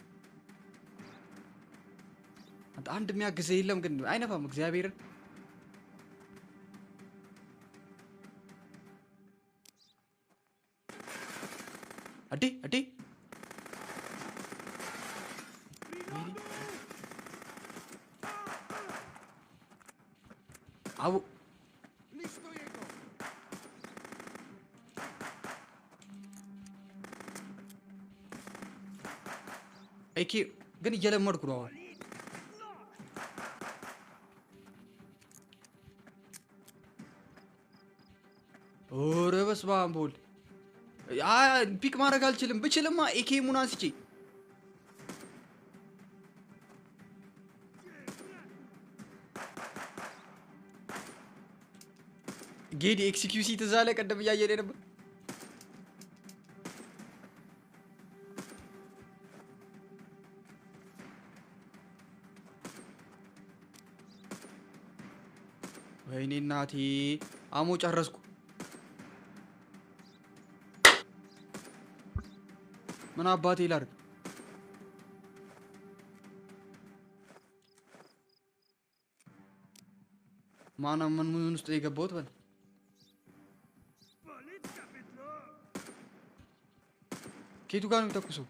አንድ የሚያግዘህ የለም ግን አይነፋም እግዚአብሔርን አዴ አው ኤኬ ግን እየለመድኩ ነው አሁን ኦረ በስመ አብ ወልድ ፒክ ማድረግ አልችልም ብችልማ ኤኬ ሙን አንስቼ ጌዲ ኤክስኪዩሲ ተዛለ ቀደም እያየለ ነበር ወይኔ እናቴ አሞ ጨረስኩ ምን አባቴ ላድርግ ምን ውስጥ የገባሁት በል ኬቱ ጋር ነው የሚተኩሰው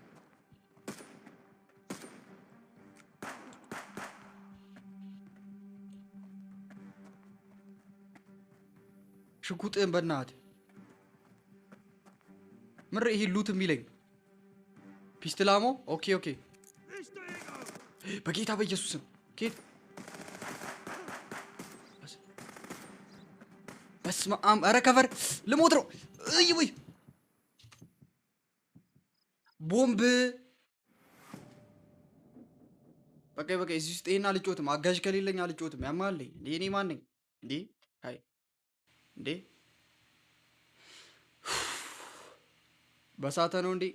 ሽጉጥን በእናትህ ምር ይሄ ሉት የሚለኝ ፒስትላሞ ኦኬ በጌታ በኢየሱስ ኬት በስመ አብ ኧረ ከቨር ልሞት ነው ወይ ቦምብ በቃ እዚህ ውስጥ ይሄን አልጮትም አጋዥ ከሌለኝ አልጮትም ያማለኝ እኔ ማን ነኝ እንዴ አይ እንዴ በሳተ ነው እንዴ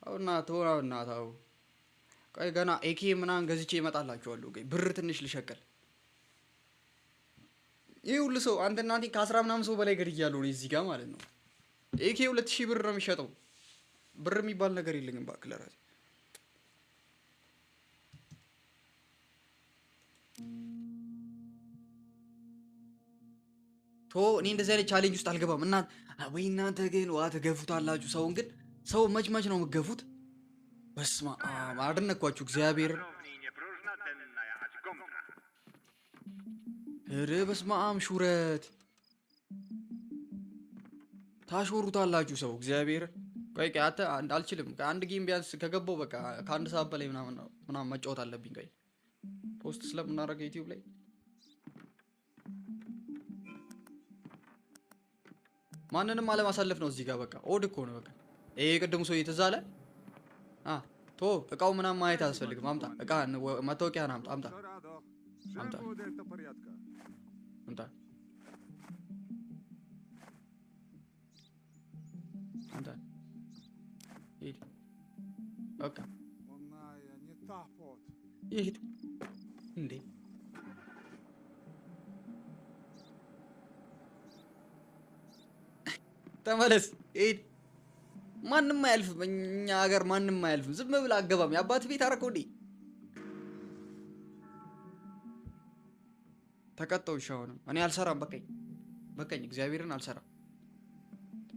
አውና ተወራውና ታው ቆይ ገና ኤኬ ምናን ገዝቼ እመጣላችኋለሁ ብር ትንሽ ልሸቀል ይሄ ሁሉ ሰው አንተና አንተ ከ10 ምናምን ሰው በላይ ገድያለሁ ነው እዚህ ጋር ማለት ነው ኤኬ 2000 ብር ነው የሚሸጠው ብር የሚባል ነገር የለኝም ባክ ለራሴ እኔ እንደዚህ አይነት ቻሌንጅ ውስጥ አልገባም እና ወይ እናንተ ግን ተገፉታላችሁ ሰውን ግን ሰው መች ነው የምትገፉት በስመ አብ አደነኳችሁ እግዚአብሔር ኧረ በስመ አብ ሹረት ታሾሩታላችሁ ሰው እግዚአብሔር ቆይ አተ አልችልም ከአንድ ጌም ቢያንስ ከገባው በቃ ከአንድ ሰዓት በላይ ምናምን መጫወት አለብኝ ቆይ ፖስት ስለምናደርግ ዩቲዩብ ላይ ማንንም አለማሳለፍ ነው እዚህ ጋር በቃ ኦድ እኮ ነው በቃ ይሄ ቅድሙ ሰው እየተዛለ እቃው ምናምን ማየት አያስፈልግም አምጣ እቃ መታወቂያን አምጣ ሂድ በቃ ሂድ እንዴ ተመለስ ሂድ ማንንም አያልፍም እኛ ሀገር ማንንም አያልፍም ዝም ብለህ አገባም የአባት ቤት አደረከው እንዴ ተቀጣው ይሻውንም እኔ አልሰራም በቀኝ እግዚአብሔርን አልሰራም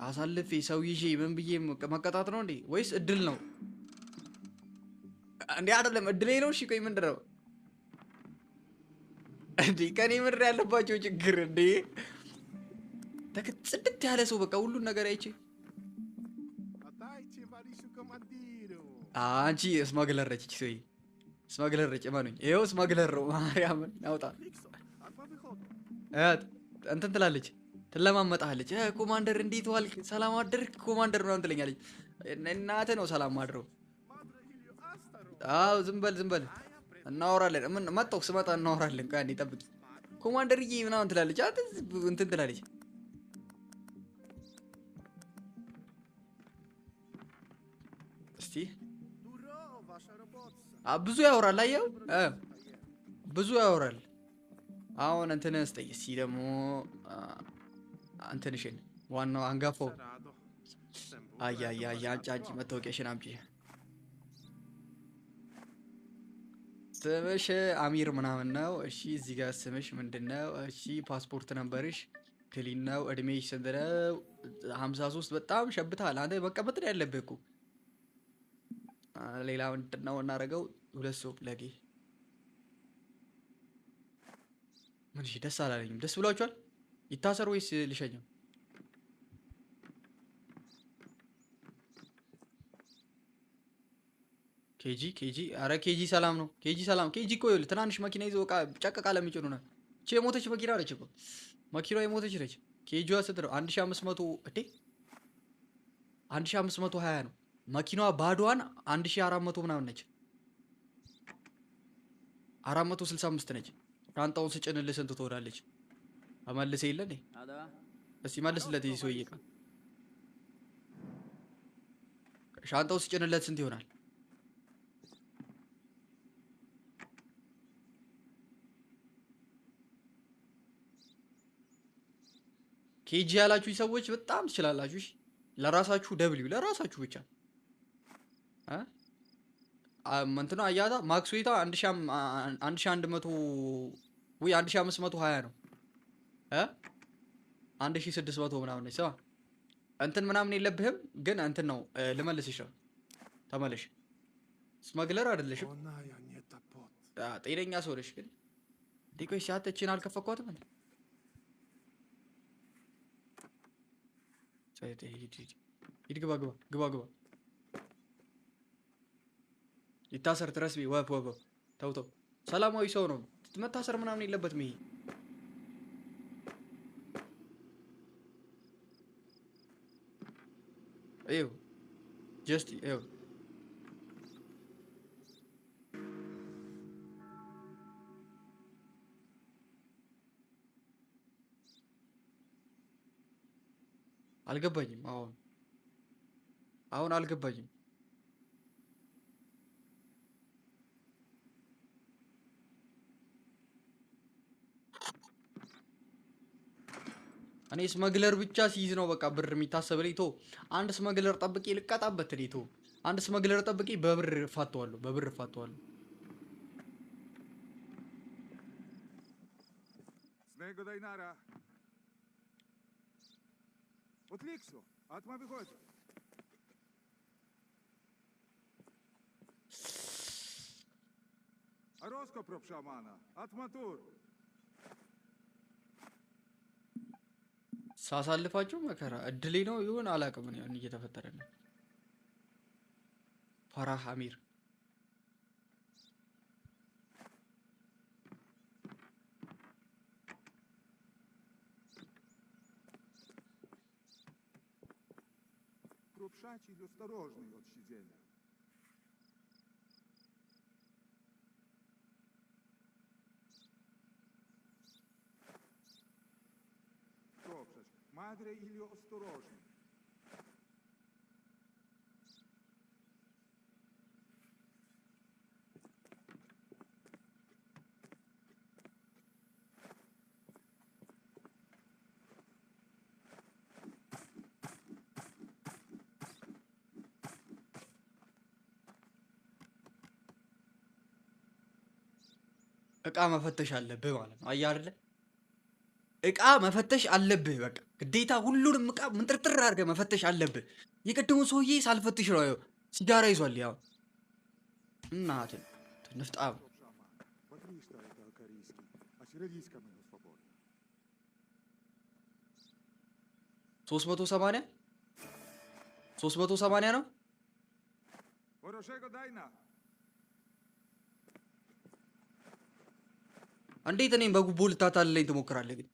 አሳልፌ ሰው ይዤ ምን ብዬ መቀጣት ነው እንዴ ወይስ እድል ነው እንዴ አይደለም እድሌ ነው እሺ ቆይ ምንድነው እንዴ ከኔ ምድር ያለባቸው ችግር እንዴ ጽድት ያለ ሰው በቃ ሁሉን ነገር አይቼ አንቺ ስማግለር ነች ሰው ስማግለር ነች ማኑኝ ይሄው ስማግለር ነው ማርያምን አውጣ እንትን ትላለች ትለማመጣለች ኮማንደር እንዴት ዋልክ ሰላም አደርክ ኮማንደር ነው ትለኛለች እናቴ ነው ሰላም ማድረው አው ዝም በል እናወራለን ምን መጣው ስመጣ እናወራለን ካንዲ ጠብቂ ኮማንደርዬ ምናምን ትላለች እንትን ትላለች Duro, wasza robotsa. ብዙ ያወራል አየው ብዙ ያወራል አሁን እንትን እስቲ ደግሞ እንትንሽን ዋናው አንጋፋው Sarado. Sembu. አያ አንጫጭ መታወቂያሽን አምጪ ስምሽ አሚር ምናምን ነው እሺ እዚህ ጋር ስምሽ ምንድነው እሺ ፓስፖርት ነምበርሽ ክሊን ነው እድሜሽ ስንት ነው 53 በጣም ሸብታል አንተ መቀመጥ ነው ያለብህ እኮ ሌላ ምንድነው እናደርገው ሁለት ሶፕ ለጌ ምን እሺ ደስ አላለኝም ደስ ብሏችኋል ይታሰር ወይስ ልሸኘው ኬጂ አረ ኬጂ ሰላም ነው ኬጂ ሰላም ኬጂ እኮ ይኸውልህ ትናንሽ መኪና ይዘው ዕቃ ጨቀቃ ለሚጭኑ ነው እቺ የሞተች መኪና ነች እኮ መኪናዋ የሞተች ነች ኬጂዋ ስንት ነው 1500 እቴ 1520 ነው መኪናዋ ባዶዋን 1400 ምናምን ነች 465 ነች ሻንጣውን ስጭንልህ ስንት ትወዳለች አመልሰ የለ እንዴ እስቲ መልስለት ይሄ ሰውዬ ሻንጣውን ስጭንለት ስንት ይሆናል ኬጂ ያላችሁ ሰዎች በጣም ትችላላችሁ እሺ ለራሳችሁ ደብሊው ለራሳችሁ ብቻ እንትና አያታ ማክስዌታ 1100 ወይ 1520 ነው 1600 ምናምን ነው ሰው እንትን ምናምን የለብህም ግን እንትን ነው ልመልስሽ ነው ተመለሽ ስማግለር አይደለሽም Ona ja nie ta pot. ጤነኛ ሰው ነሽ ግን ዲኮይ ሲያተችን አልከፈኳትም እንዴ ሂድ ግባ ይታሰር ትረስቢ ወፍ ተው ሰላማዊ ሰው ነው መታሰር ምናምን የለበትም ይሄ ይኸው ጀስት ይኸው አልገባኝም አሁን አልገባኝም እኔ ስመግለር ብቻ ሲይዝ ነው በቃ ብር የሚታሰብልኝ ቶ አንድ ስመግለር ጠብቄ ልቀጣበት እኔ ቶ አንድ ስመግለር ጠብቄ በብር ፋተዋለሁ Znego dajnara. Otlikso. Atma wychodzi. A Rosko propszamana. Atmatur. ሳሳልፋቸው መከራ እድሌ ነው ይሁን አላውቅም ምን እየተፈጠረ ነው ፈራህ አሚር Propszaci ostrożny od siedzenia. Proprzeć. Madre ili ostrożny. እቃ መፈተሽ አለብህ ማለት ነው አየህ አይደለ እቃ መፈተሽ አለብህ በቃ ግዴታ ሁሉንም እቃ ምንጥርጥር አድርገህ መፈተሽ አለብህ የቀደሙ ሰውዬ ሳልፈትሽ ነው ሲጋራ ይዟል ያው እናትን ንፍጣም Patrysta это akariski. A środowiska będą swobodne. 380 ነው Oroszego dajna. እንዴት እኔም በጉቦ ልታታልለኝ ትሞክራለህ ግን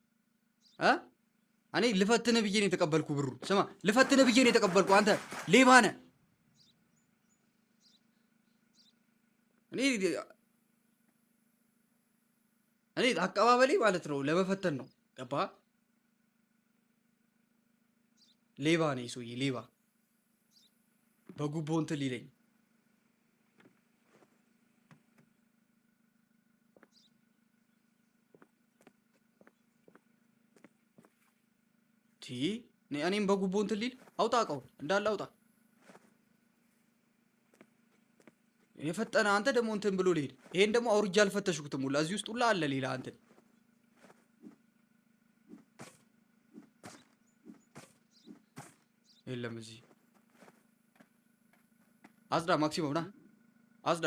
እኔ ልፈትንህ ብዬ ነው የተቀበልኩ ብሩ ስማ ልፈትንህ ብዬ ነው የተቀበልኩ አንተ ሌባ ነህ እኔ አቀባበሌ ማለት ነው ለመፈተን ነው ገባህ ሌባ ነኝ ሰውዬ ሌባ በጉቦ እንትን ሊለኝ እኔም በጉቦ እንትን ሊል አውጣ እቃው እንዳለ አውጣ። የፈጠነ አንተ ደግሞ እንትን ብሎ ሊሄድ ይሄን ደግሞ አውርጃ አልፈተሽኩትም ሁላ እዚህ ውስጥ ሁላ አለ ሌላ እንትን የለም እዚህ አዝዳ ማክሲመም ና አዝዳ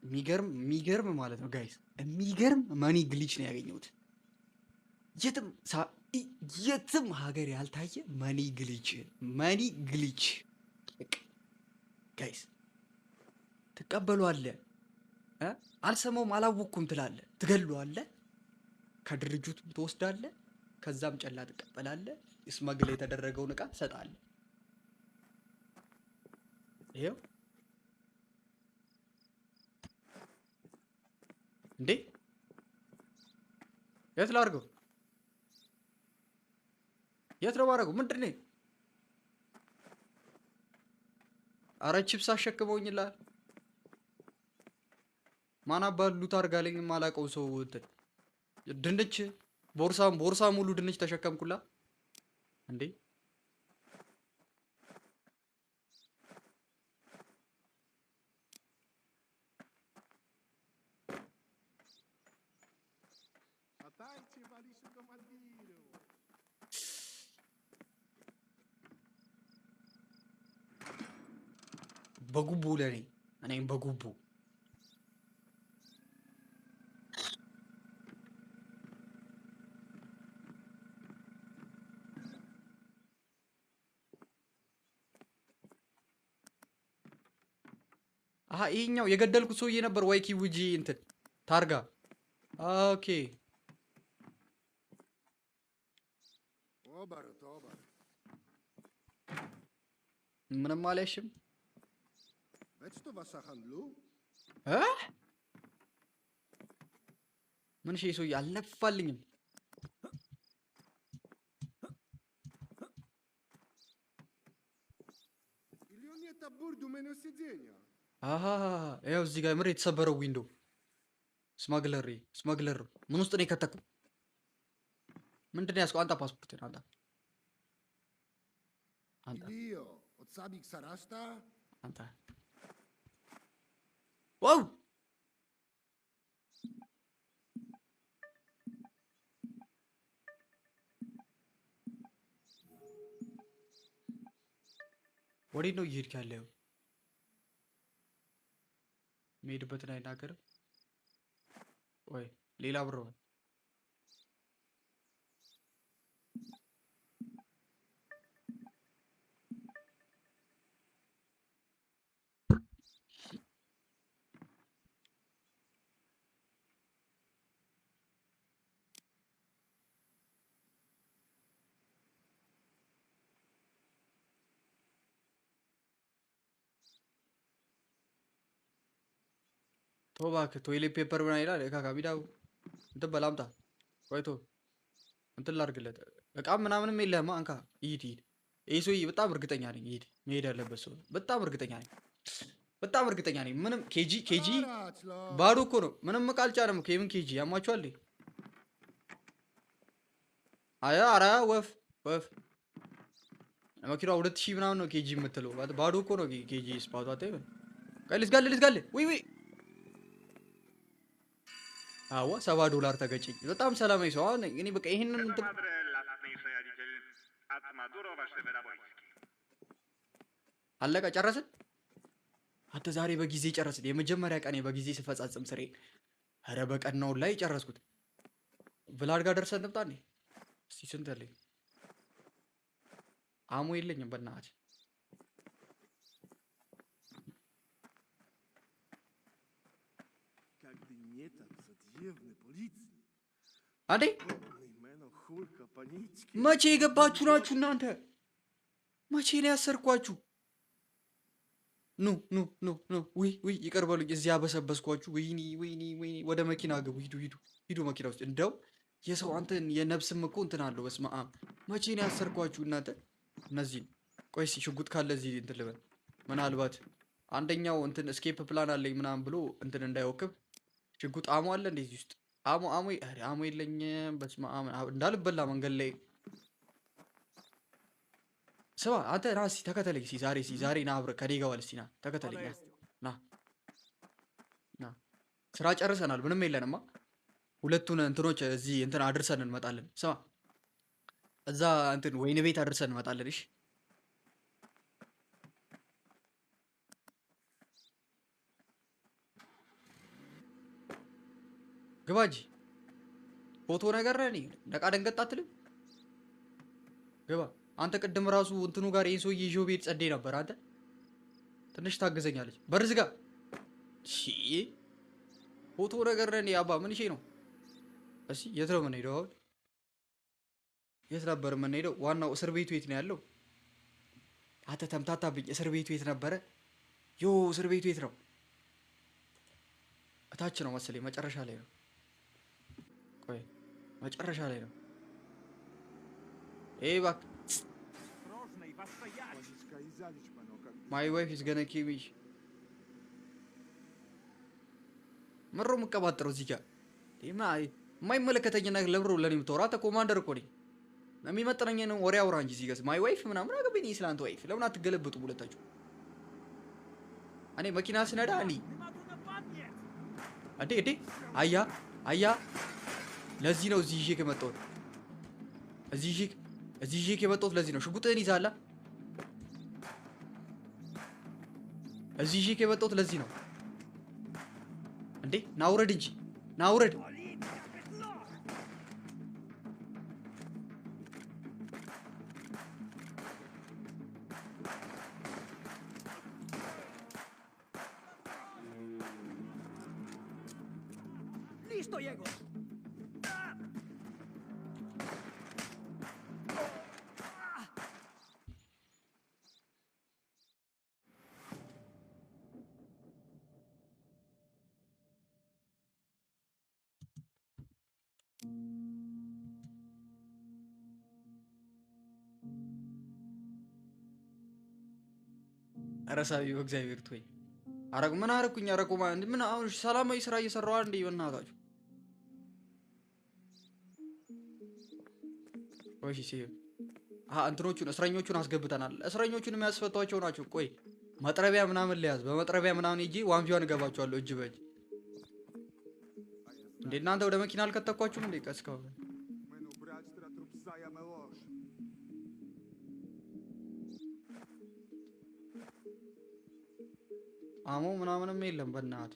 የሚገርም ማለት ነው ጋይስ፣ የሚገርም መኒ ግሊች ነው ያገኘሁት። የትም ሀገር ያልታየ መኒ ግሊች ጋይስ። ትቀበሏለህ፣ አልሰማውም አላወቅኩም ትላለህ፣ ትገለዋለህ፣ ከድርጅቱም ትወስዳለህ፣ ከዛም ጨላ ትቀበላለህ፣ ስመግል የተደረገውን እቃ ትሰጣለህ። ይሄው እንዴ የት ላድርገው? የት ነው ማድረገው? ምንድን ነው? አረ ቺፕስ አሸክመውኝላል። ማን አባሉ ታርጋለኝ የማላውቀው ሰው እንትን ድንች ቦርሳ ሙሉ ድንች ተሸከምኩላ እንዴ። Atайте, валишу командиру. በጉቦ ለኔ እኔም በጉቦ ይሄኛው የገደልኩት ሰውዬ ነበር። ዋይኪ ውጂ እንትን ታርጋ ኦኬ። ምንም አልያሽም። ምን ሺህ ሰውዬ አልነፋልኝም። ያው እዚህ ጋር ምር የተሰበረው ዊንዶ ስማግለር ምን ውስጥ ነው የከተኩ? ምንድን ነው ያዝከው? አንተ ፓስፖርት አንተ ዋው ወዴት ነው እየሄድክ ያለው? መሄድበትን አይናገርም ወይ? ሌላ ብር እባክህ ቶይሌት ፔፐር ምናምን ይላል። ካካቢዳው እንትን በላምጣ ቆይቶ እንትን ላድርግለት። እቃም ምናምንም የለህማ አንካ። ይሂድ። ይሄ ሰውዬ በጣም እርግጠኛ ነኝ ይሂድ፣ መሄድ ያለበት ሰው በጣም እርግጠኛ ነኝ። ምንም ኬጂ ባዶ እኮ ነው። ምንም እቃ አልጫነም እኮ። የምን ኬጂ ያማችኋል? ኧረ ወፍ መኪናዋ 2000 ምናምን ነው ኬጂ የምትለው። ባዶ እኮ ነው ኬጂ ስፓቱ። አታይም? ቀይ ልዝጋል። ወይ አዋ $7 ተገጨኝ። በጣም ሰላማዊ ሰው አሁን እኔ በቃ ይሄንን አለቀ ጨረስን። አንተ ዛሬ በጊዜ ጨረስን። የመጀመሪያ ቀኔ በጊዜ ስፈጻጽም ስሬ ኧረ በቀን ነው ላይ ጨረስኩት። ቭላድ ጋር ደርሰን እንምጣ እንዴ? እስቲ ስንት አለኝ? አሞ የለኝም በእናትህ አንዴ መቼ የገባችሁ ናችሁ እናንተ? መቼ ነው ያሰርኳችሁ? ኑ ውይ ይቅር በሉኝ። እዚያ በሰበስኳችሁ። ወይኔ ወደ መኪና ገቡ። ሂዱ መኪና ውስጥ። እንደው የሰው አንተን የነብስም እኮ እንትን አለው። በስመ አብ መቼ ነው ያሰርኳችሁ እናንተ? እነዚህን ቆይ እስኪ ሽጉጥ ካለ እዚህ እንትን ልበል። ምናልባት አንደኛው እንትን እስኬፕ ፕላን አለኝ ምናምን ብሎ እንትን እንዳይወክብ ሽጉጥ አሞ አለ እንደዚህ ውስጥ አሞ የለኝም። በስመ አብ እንዳልበላ መንገድ ላይ ስማ አንተ ና እስኪ ተከተለኝ። ዛሬ ና አብረን ከእኔ ጋር ዋል። እስኪ ና ተከተለኝ። ና ስራ ጨርሰናል። ምንም የለንማ። ሁለቱን እንትኖች እዚህ እንትን አድርሰን እንመጣለን። ስማ እዛ እንትን ወይን ቤት አድርሰን እንመጣለን። እሺ ግባ እንጂ ፎቶ ነገር ነህ። ነቃ ደንገጥ አትልም? ግባ አንተ። ቅድም ራሱ እንትኑ ጋር ይህን ሰውዬ ይዤው ብሄድ ጸዴ ነበር። አንተ ትንሽ ታግዘኛለች። በር ዝጋ። ፎቶ ነገር ነህ አባ። ምን ነው? እሺ የት ነው የምንሄደው አሁን? የት ነበር የምንሄደው? ዋናው እስር ቤቱ የት ነው ያለው? አንተ ተምታታብኝ። እስር ቤቱ የት ነበረ? እስር ቤቱ የት ነው? እታች ነው መሰለኝ። መጨረሻ ላይ ነው። ቆይ መጨረሻ ላይ ነው። እባክህ ማይ ዋይፍ ኢዝ ገና ኪሚሽ ምሮ የምቀባጥረው እዚህ ጋር የማይመለከተኝ ነገር ለምሮ ለኔ የምታወራ አንተ ኮማንደር እኮ ነኝ። የሚመጥነኝ ነው ወሬ አውራ እንጂ እዚህ ጋር ማይ ዋይፍ ምናምን አገበኝ። ስላንተ ዋይፍ ለምን አትገለብጡ ሁለታችሁ? እኔ መኪና ስነዳ እዴ አያ ለዚህ ነው እዚህ ይዤ ከመጣሁት እዚህ ይዤ ከመጣሁት ለዚህ ነው። ሽጉጥህን ይዛላ። እዚህ ይዤ ከመጣሁት ለዚህ ነው እንዴ። ናውረድ እንጂ ናውረድ። Listo, llego. አረሳቢ በእግዚአብሔር ትወይ አረግ ምን አረኩኝ? አረቁማ ምን አሁን ሰላማዊ ስራ እየሰራው እንዴ? በእናታችሁ ወይስ ሲዩ እንትኖቹን እስረኞቹን አስገብተናል። እስረኞቹን የሚያስፈቷቸው ናቸው። ቆይ መጥረቢያ ምናምን ሊያዝ በመጥረቢያ ምናምን ሂጂ ዋንፊዋን እገባቸዋለሁ እጅ በእጅ። እንዴ እናንተ ወደ መኪና አልከተኳችሁም እንዴ? ቀስከው አሞ ምናምንም የለም በእናት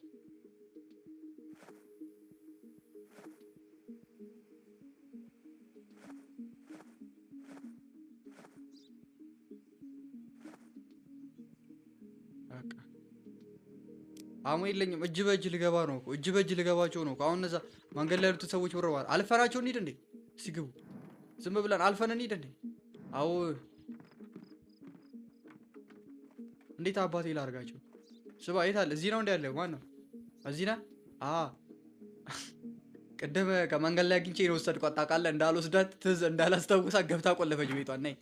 አሞ የለኝም። እጅ በእጅ ልገባ ነው እኮ እጅ በእጅ ልገባቸው ነው እኮ። አሁን እነዛ መንገድ ላይ ያሉት ሰዎች ወረዋል። አልፈናቸው እንሂድ እንዴ? ሲግቡ ዝም ብለን አልፈን እንሂድ እንዴ? አዎ እንዴት አባቴ ላርጋቸው? ስባ የት አለ? እዚህ ነው እንዴ ያለው? ማን ነው? እዚህ ነህ? ቅድም ከመንገድ ላይ አግኝቼ ነው ወሰድኳት። ታውቃለህ እንዳልወስዳት ትዝ እንዳላስታውሳት ገብታ ቆለፈች ቤቷን። ነይ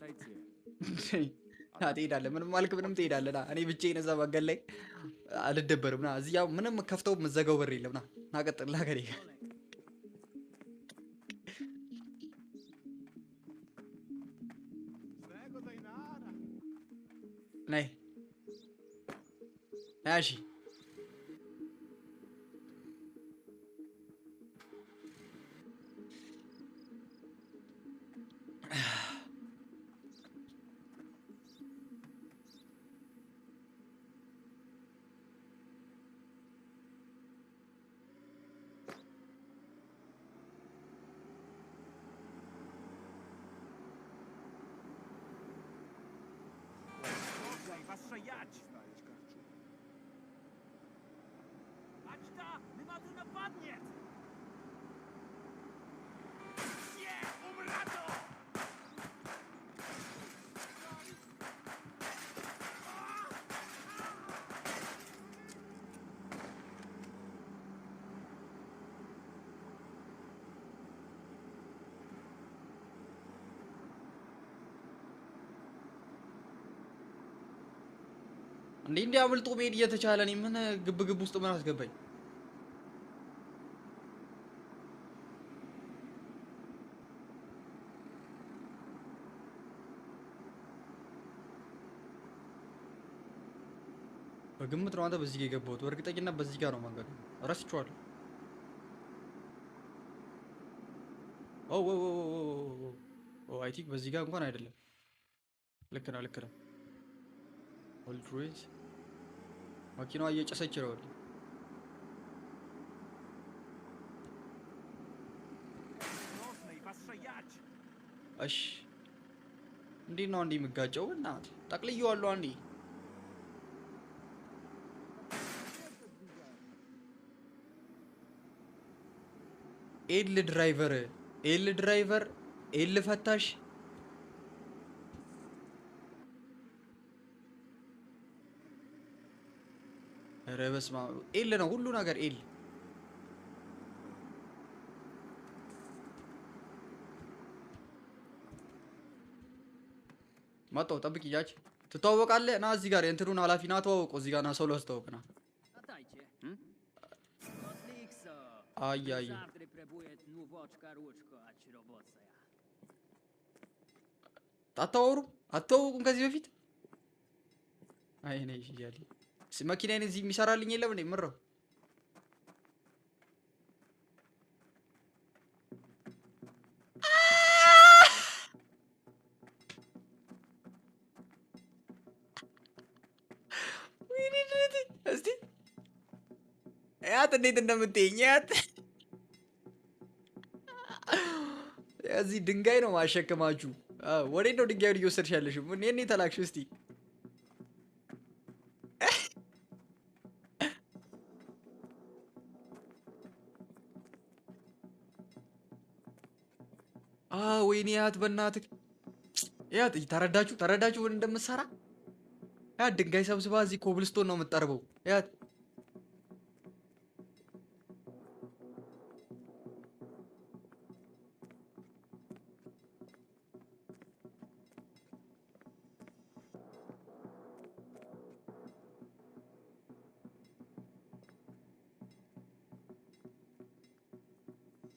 ትሄዳለህ። ምንም አልክ ምንም ትሄዳለህ። ና እኔ ብቻዬን እዛ መንገድ ላይ አልደበርም። ና እዚህ ያው ምንም ከፍተው የምዘጋው በር የለም። ና ቀጥል። ና ከእኔ ጋር ነይ ነይ። እሺ እንዴ አምልጦ መሄድ እየተቻለ እኔ ምን ግብ ውስጥ ምን አስገባኝ? በግምት ነው አንተ በዚህ ጋር የገባሁት። በእርግጠኝነት በዚህ ጋር ነው መንገዱ። ረስቼዋለሁ። አይ ቲንክ በዚህ ጋር እንኳን አይደለም። ልክ ነው። ኦልድዌይዝ መኪናዋ እየጨሰች ነው። እሺ እንዴት ነው አንዴ የምጋጨው? እና ጠቅልዬዋለሁ አንዴ። ኤል ድራይቨር ኤል ፈታሽ ኧረ በስመ አብ ኤል ነው ሁሉ ነገር ኤል። መጣሁ ጠብቅ እያች ትተዋወቃለህ። ና እዚህ ጋር የእንትኑን ኃላፊ ና ተዋወቀው። እዚህ ጋር ና ሰው ላስተዋውቅ ና። አይ አታወሩም ከዚህ በፊት? አይ ነይ ይያል መኪናዬን እዚህ የሚሰራልኝ የለም እንዴ? ምረው እስቲ ያት እንዴት እንደምትይኝ ያት እዚህ ድንጋይ ነው ማሸከማችሁ። ወዴት ነው ድንጋዩን እየወሰድሽ ያለሽ? እኔ ተላክሽ እስቲ ወይኔ ያት በእናትህ ያት ተረዳችሁ ምን እንደምትሰራ። ያት ድንጋይ ሰብስባ እዚህ ኮብልስቶን ነው የምትጠርበው። ያት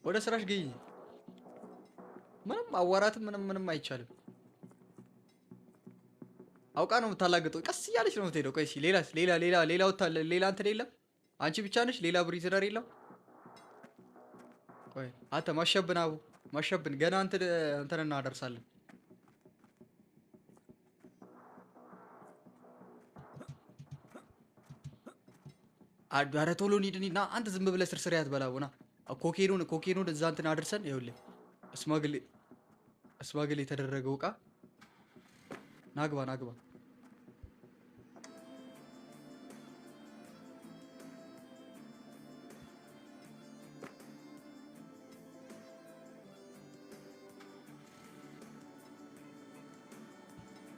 ወደ ስራሽ ግይ። ምንም አዋራትም ምንም አይቻልም። አውቃ ነው የምታላግጠው። ቀስ እያለች ነው የምትሄደው። ቆይ እስኪ ሌላ እንትን የለም? አንቺ ብቻ ነሽ? ሌላ ብሪዝነር የለም? ቆይ አንተ ማሸብን ገና እንትን እናደርሳለን። ኧረ ቶሎ እንሂድ። አንተ ዝም ብለህ ስርስር ያትበላውና ኮኬኑን እዛ እንትን አድርሰን ይኸውልህ እስማግል የተደረገው እቃ ናግባ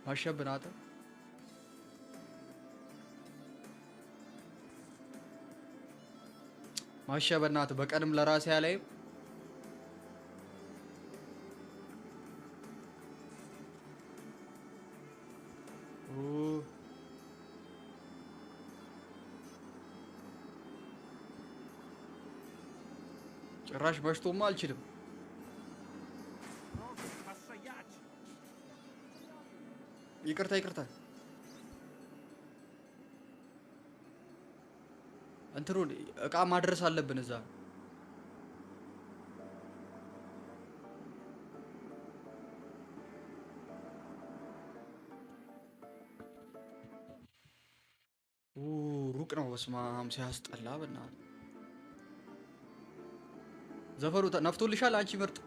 ማሸብናተ ማሸበናት በቀንም ለራሴ ያለኝ ጭራሽ በሽቶማ አልችልም። ይቅርታ እንትኑን እቃ ማድረስ አለብን እዛ። ሩቅ ነው። በስማም ሲያስጠላ። በእናትህ ዘፈሩ ነፍቶልሻል አንቺ ምርጥ።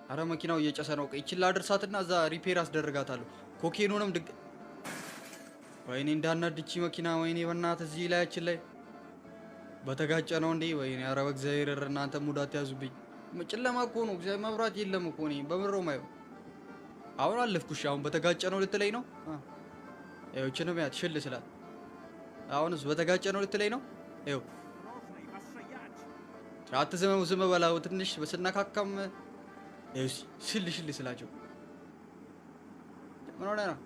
አረ መኪናው እየጨሰ ነው። ይችላ አድርሳትና እዛ ሪፔር አስደርጋታለሁ። ኮኬኑንም ወይኔ እንዳናድቺ መኪና ወይኔ በእናትህ እዚህ ላያችን ላይ በተጋጨ ነው እንዴ? ወይኔ ኧረ በእግዚአብሔር እናንተ ሙዳት ያዙብኝ። ጨለማ እኮ ነው። እግዚአብሔር መብራት የለም እኮ እኔ በምረው ማየው። አሁን አለፍኩሽ። አሁን በተጋጨ ነው ልትለኝ ነው? ያው እቺንም ያት ሽል ስላት አሁንስ በተጋጨ ነው ልትለኝ ነው? ይኸው አትዝመው፣ ዝም በላው። ትንሽ በስነካካም ይኸው ሽል ስላቸው ምን ሆነ ነው?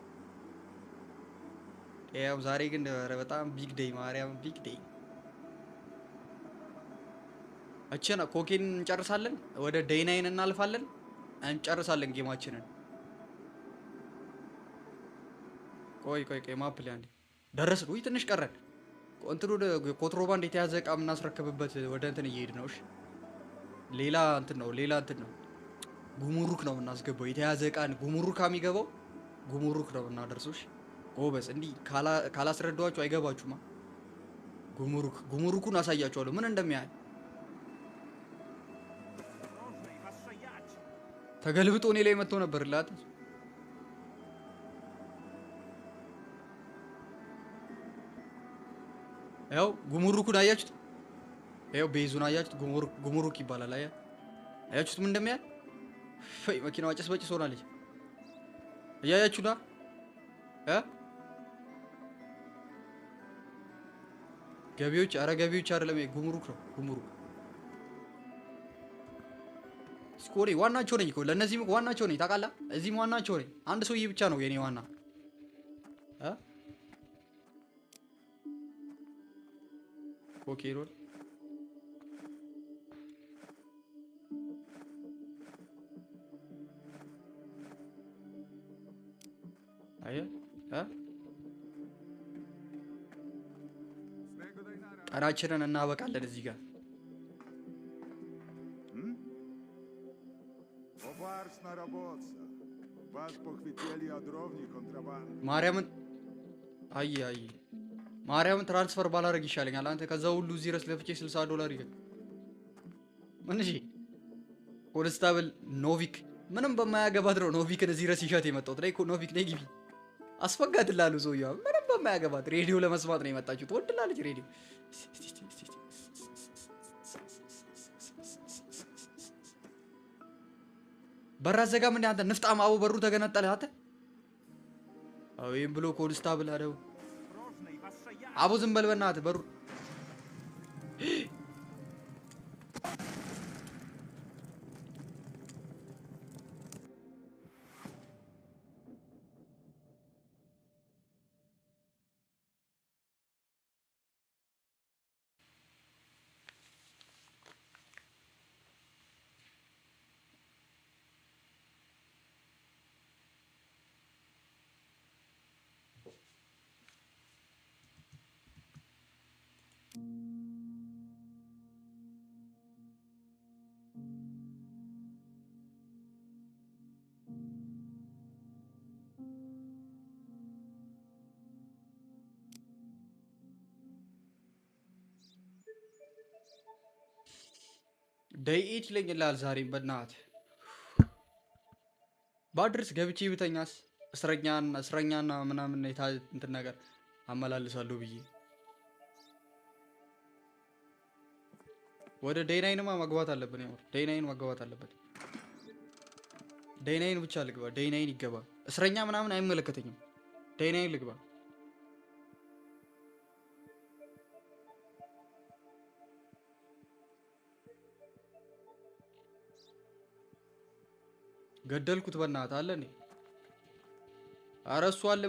ያው ዛሬ ግን በጣም ቢግ ዴይ፣ ማርያም ቢግ ዴይ። እቺና ኮኬን እንጨርሳለን፣ ወደ ዴይ 9 እናልፋለን፣ እንጨርሳለን ጌማችንን። ቆይ ማፕ ላይ አንዴ ደረስን። ውይ ትንሽ ቀረን። እንትኑ ኮንትሮባንድ የተያዘ እቃ የምናስረክብበት ወደ እንትን እየሄድ ነው። እሺ ሌላ እንትን ነው ጉሙሩክ ነው የምናስገባው። የተያዘ እቃን ጉሙሩክ የሚገባው ጉሙሩክ ነው የምናደርሰው። እሺ ጎበዝ፣ እንዲህ ካላስረዳኋችሁ አይገባችሁማ። ጉሙሩኩን አሳያችኋለሁ ምን እንደሚያህል። ተገልብጦ እኔ ላይ መጥቶ ነበር ላት ያው ጉሙሩኩን አያችሁት? ያው ቤዙን አያችሁት? ጉሙሩክ ይባላል። አያችሁት ምን እንደሚያህል? ፈይ መኪናዋ ጭስ በጭስ ሆናለች። እያያችሁ ና ገቢዎች፣ አረ ገቢዎች አይደለም ጉሙሩክ ነው። ጉሙሩክ ስኮሪ ዋናቸው ነኝ እኮ ለእነዚህም ዋናቸው ነኝ ታውቃለህ። እዚህም ዋናቸው ነኝ። አንድ ሰውዬ ብቻ ነው የኔ ዋና። ኦኬ ሮል ቀናችንን እናበቃለን እዚህ ጋር። ማርያምን ማርያምን ትራንስፈር ባላረግ ይሻለኛል። አንተ ከዛ ሁሉ እዚህ ድረስ ለፍቼ $60 ይገል ምን? እሺ ኮንስታብል ኖቪክ ምንም በማያገባት ነው ኖቪክን እዚህ ድረስ ይሻት የመጣሁት ላይ ኖቪክ ነይ ግቢ አስፈጋድላሉ። ሰውዬው ምንም በማያገባት ሬዲዮ ለመስማት ነው የመጣችው። ትወድላለች ሬዲዮ። በራ ዘጋ ምን አንተ ንፍጣም አቡ በሩ ተገነጠለ። አንተ አውይም ብሎ ኮንስታብል አደው አቡ ዝም በል በእናትህ በሩ ደይት ይለኛል ዛሬም በእናትህ ባድርስ ገብቼ ብተኛስ እስረኛና ምናምን እንትን ነገር አመላልሳለሁ ብዬ ወደ ዴይ 9 መግባት አለብን። ያው ዴይ 9 መግባት አለበት። ዴይ 9 ብቻ ልግባ። ዴይ 9 ይገባ። እስረኛ ምናምን አይመለከተኝም። ዴይ 9 ልግባ። ገደልኩት በእናትህ አለ እንዴ? ኧረ እሱ አለ